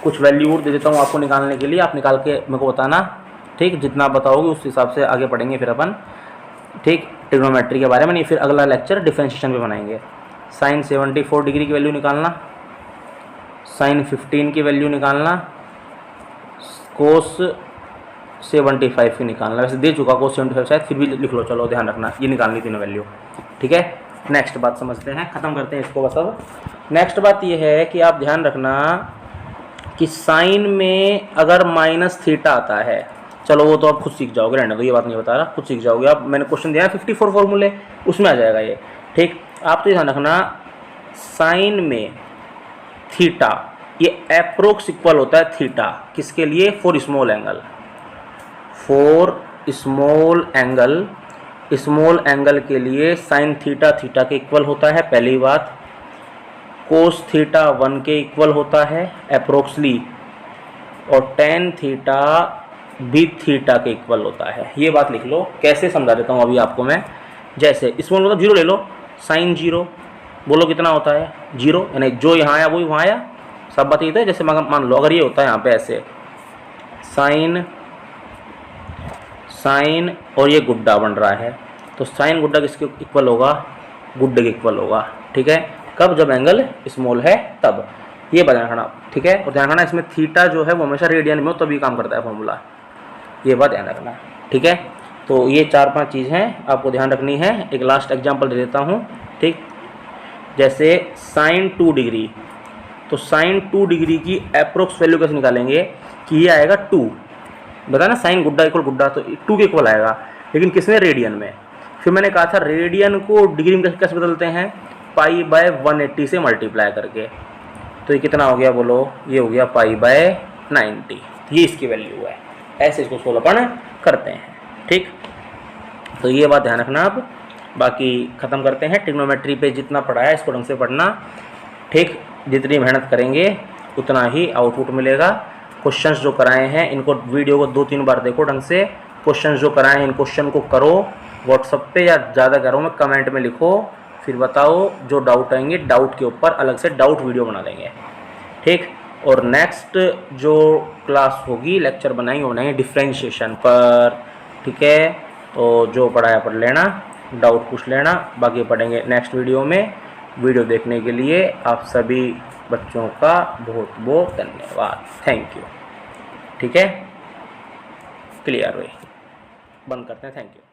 कुछ वैल्यू दे देता हूँ आपको निकालने के लिए, आप निकाल के मेरे को बताना। ठीक, जितना बताओगे उस हिसाब से आगे पढ़ेंगे फिर अपन। ठीक, ट्रिग्नोमेट्री के बारे में नहीं, फिर अगला लेक्चर डिफरेंशिएशन पे बनाएंगे। साइन 74 डिग्री की वैल्यू निकालना, साइन 15 की वैल्यू निकालना, कोस 75 की निकालना। वैसे दे चुका कोस 75 शायद, फिर भी लिख लो, चलो ध्यान रखना, ये निकालनी तीनों वैल्यू। ठीक है, नेक्स्ट बात समझते हैं, ख़त्म करते हैं इसको बस। अब नेक्स्ट बात ये है कि आप ध्यान रखना कि साइन में अगर -θ आता है, चलो वो तो आप खुद सीख जाओगे, रहने दो, ये बात नहीं बता रहा, खुद सीख जाओगे आप। मैंने क्वेश्चन दिया है 54 फॉर्मूले, उसमें आ जाएगा ये। ठीक, आप तो ध्यान रखना साइन में थीटा ये अप्रोक्स इक्वल होता है थीटा किसके लिए, for small angle. For small angle के लिए साइन थीटा के इक्वल होता है, पहली बात। कोस थीटा 1 के इक्वल होता है अप्रोक्सली, और टेन थीटा भी थीटा के इक्वल होता है। ये बात लिख लो, कैसे समझा देता हूँ अभी आपको मैं। जैसे स्मॉल मतलब 0 ले लो, साइन 0 बोलो कितना होता है 0, यानी जो यहाँ आया वही वहाँ आया, सब बात ये तो है। जैसे मान लो अगर ये होता है यहाँ पे ऐसे साइन और ये गुड्डा बन रहा है, तो साइन गुड्डा किसके इक्वल होगा, गुड्डे के इक्वल होगा। ठीक है, कब, जब एंगल स्मॉल है तब। ये ध्यान रखना, ठीक है। और ध्यान रखना इसमें थीटा जो है वो हमेशा रेडियन में हो तभी काम करता है फॉर्मूला, ये बात ध्यान रखना। ठीक है, तो ये 4-5 चीज़ हैं आपको ध्यान रखनी है। एक लास्ट एग्जांपल दे देता हूँ। ठीक, जैसे साइन 2 डिग्री, तो साइन 2 डिग्री की अप्रोक्स वैल्यू कैसे निकालेंगे कि ये आएगा 2, बताया ना, साइन गुड्डा इक्वल गुड्डा, तो 2 के इक्वल आएगा, लेकिन किसमें, रेडियन में। फिर मैंने कहा था रेडियन को डिग्री में कैसे बदलते हैं, π/180 से मल्टीप्लाई करके। तो ये कितना हो गया बोलो, ये हो गया π/90, ये इसकी वैल्यू है। ऐसे इसको सोलहपन करते हैं। ठीक, तो ये बात ध्यान रखना आप। बाकी ख़त्म करते हैं। ट्रिग्नोमेट्री पे जितना पढ़ा है इसको ढंग से पढ़ना। ठीक, जितनी मेहनत करेंगे उतना ही आउटपुट मिलेगा। क्वेश्चंस जो कराए हैं इनको वीडियो को 2-3 बार देखो ढंग से। क्वेश्चंस जो कराए हैं इन क्वेश्चन को करो, व्हाट्सएप पे या ज़्यादा करो मैं कमेंट में लिखो, फिर बताओ। जो डाउट आएंगे डाउट के ऊपर अलग से डाउट वीडियो बना देंगे। ठीक, और नेक्स्ट जो क्लास होगी, लेक्चर बनाएंगे डिफ्रेंशिएशन पर। ठीक है, तो जो पढ़ाया पढ़ लेना, डाउट पूछ लेना, बाकी पढ़ेंगे नेक्स्ट वीडियो में। वीडियो देखने के लिए आप सभी बच्चों का बहुत बहुत धन्यवाद, थैंक यू। ठीक है, क्लियर हुई, बंद करते हैं, थैंक यू।